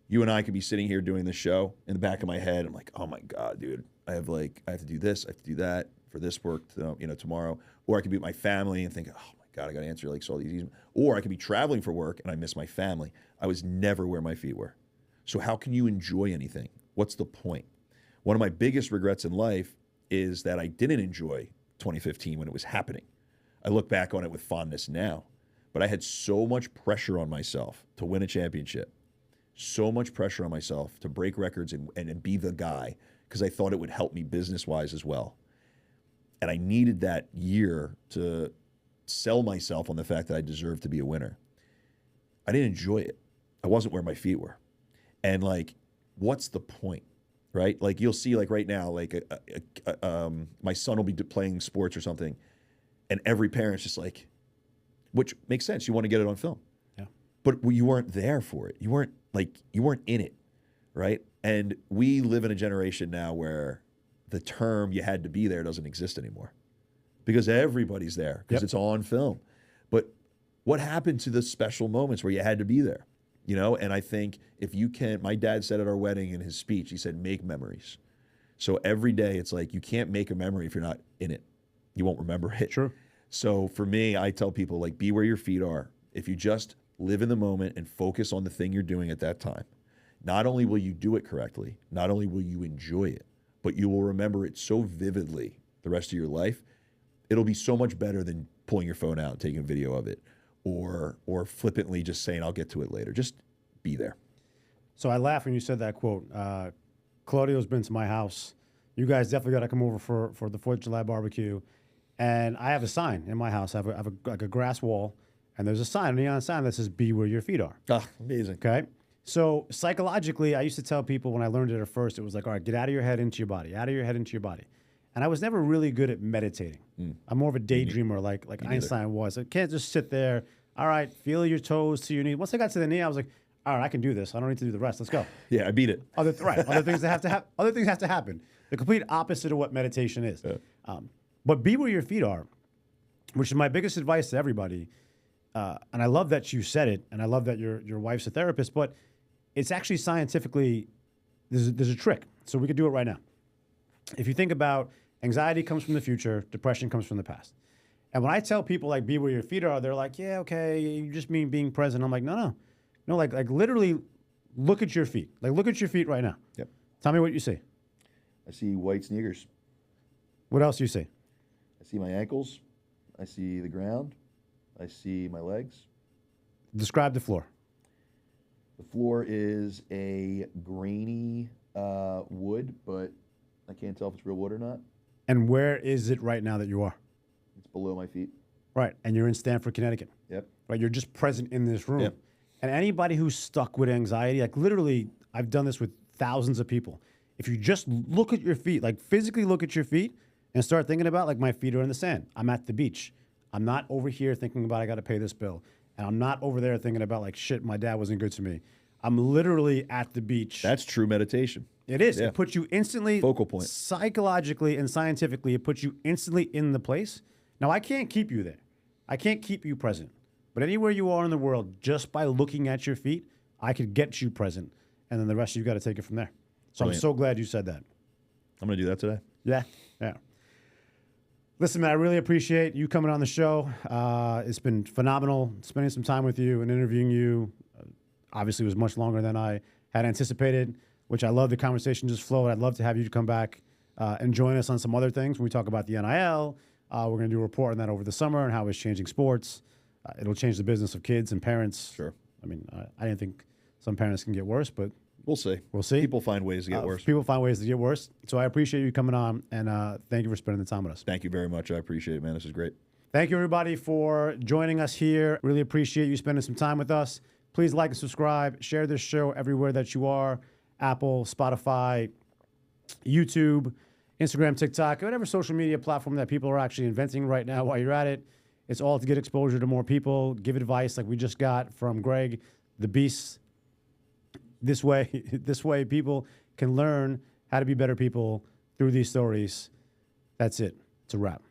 Speaker 2: You and I could be sitting here doing this show. In the back of my head, I'm like, oh my God, dude, I have to do this, I have to do that for this work, tomorrow. Or I could be with my family and think, oh my God, I got to answer all these emails. Or I could be traveling for work and I miss my family. I was never where my feet were. So how can you enjoy anything? What's the point? One of my biggest regrets in life is that I didn't enjoy 2015 when it was happening. I look back on it with fondness now, but I had so much pressure on myself to win a championship, so much pressure on myself to break records and be the guy, because I thought it would help me business-wise as well. And I needed that year to sell myself on the fact that I deserved to be a winner. I didn't enjoy it. I wasn't where my feet were. And like, what's the point, right? Like you'll see like right now, like my son will be playing sports or something, and every parent's just like, which makes sense. You want to get it on film.
Speaker 1: Yeah.
Speaker 2: But you weren't there for it. You weren't in it, right? And we live in a generation now where the term "you had to be there" doesn't exist anymore, because everybody's there because it's on film. But what happened to the special moments where you had to be there? And I think if you can, my dad said at our wedding in his speech, he said, make memories. So every day it's like, you can't make a memory if you're not in it. You won't remember it.
Speaker 1: Sure.
Speaker 2: So for me, I tell people, like, be where your feet are. If you just live in the moment and focus on the thing you're doing at that time, not only will you do it correctly, not only will you enjoy it, but you will remember it so vividly the rest of your life. It'll be so much better than pulling your phone out and taking a video of it, or flippantly just saying, I'll get to it later. Just be there.
Speaker 1: So I laugh when you said that quote. Claudio's been to my house. You guys definitely got to come over for the 4th of July barbecue. And I have a sign in my house. I have a grass wall, and there's a neon sign that says, be where your feet are.
Speaker 2: Ah, amazing.
Speaker 1: Okay? So psychologically, I used to tell people when I learned it at first, it was like, all right, get out of your head into your body, out of your head into your body. And I was never really good at meditating. I'm more of a daydreamer like Einstein was. I can't just sit there. All right, feel your toes to your knee. Once I got to the knee, I was like, all right, I can do this. I don't need to do the rest. Let's go.
Speaker 2: Yeah, I beat it.
Speaker 1: Other things that have to happen. The complete opposite of what meditation is. Yeah. But be where your feet are, which is my biggest advice to everybody. And I love that you said it, and I love that your wife's a therapist. But it's actually scientifically, there's a trick. So we could do it right now. If you think about anxiety comes from the future, depression comes from the past. And when I tell people like be where your feet are, they're like, yeah, okay, you just mean being present. I'm like, no, like literally look at your feet. Like look at your feet right now.
Speaker 2: Yep.
Speaker 1: Tell me what you see.
Speaker 2: I see white sneakers.
Speaker 1: What else do you see?
Speaker 2: I see my ankles. I see the ground. I see my legs.
Speaker 1: Describe the floor.
Speaker 2: The floor is a grainy wood, but I can't tell if it's real wood or not.
Speaker 1: And where is it right now that you are?
Speaker 2: It's below my feet.
Speaker 1: Right, and you're in Stamford, Connecticut.
Speaker 2: Yep.
Speaker 1: Right, you're just present in this room.
Speaker 2: Yep.
Speaker 1: And anybody who's stuck with anxiety, like literally, I've done this with thousands of people. If you just look at your feet, like physically look at your feet and start thinking about like my feet are in the sand. I'm at the beach. I'm not over here thinking about I got to pay this bill. And I'm not over there thinking about like, shit, my dad wasn't good to me. I'm literally at the beach.
Speaker 2: That's true meditation.
Speaker 1: It is.
Speaker 2: Yeah.
Speaker 1: It puts you instantly,
Speaker 2: focal point.
Speaker 1: Psychologically and scientifically, it puts you instantly in the place. Now, I can't keep you there. I can't keep you present. But anywhere you are in the world, just by looking at your feet, I could get you present. And then the rest of you got to take it from there. So Brilliant. I'm so glad you said that.
Speaker 2: I'm going to do that today.
Speaker 1: Yeah. Listen, man, I really appreciate you coming on the show. It's been phenomenal spending some time with you and interviewing you. Obviously, it was much longer than I had anticipated, which I love the conversation just flowed. I'd love to have you come back and join us on some other things when we talk about the NIL. We're going to do a report on that over the summer and how it's changing sports. It'll change the business of kids and parents.
Speaker 2: Sure.
Speaker 1: I mean, I didn't think some parents can get worse, but
Speaker 2: We'll see.
Speaker 1: We'll see.
Speaker 2: People find ways to get worse.
Speaker 1: People find ways to get worse. So I appreciate you coming on, and thank you for spending the time with us.
Speaker 2: Thank you very much. I appreciate it, man. This is great.
Speaker 1: Thank you, everybody, for joining us here. Really appreciate you spending some time with us. Please like and subscribe. Share this show everywhere that you are. Apple, Spotify, YouTube, Instagram, TikTok, whatever social media platform that people are actually inventing right now while you're at it. It's all to get exposure to more people, give advice like we just got from Greg, the Beast. This way people can learn how to be better people through these stories. That's it. It's a wrap.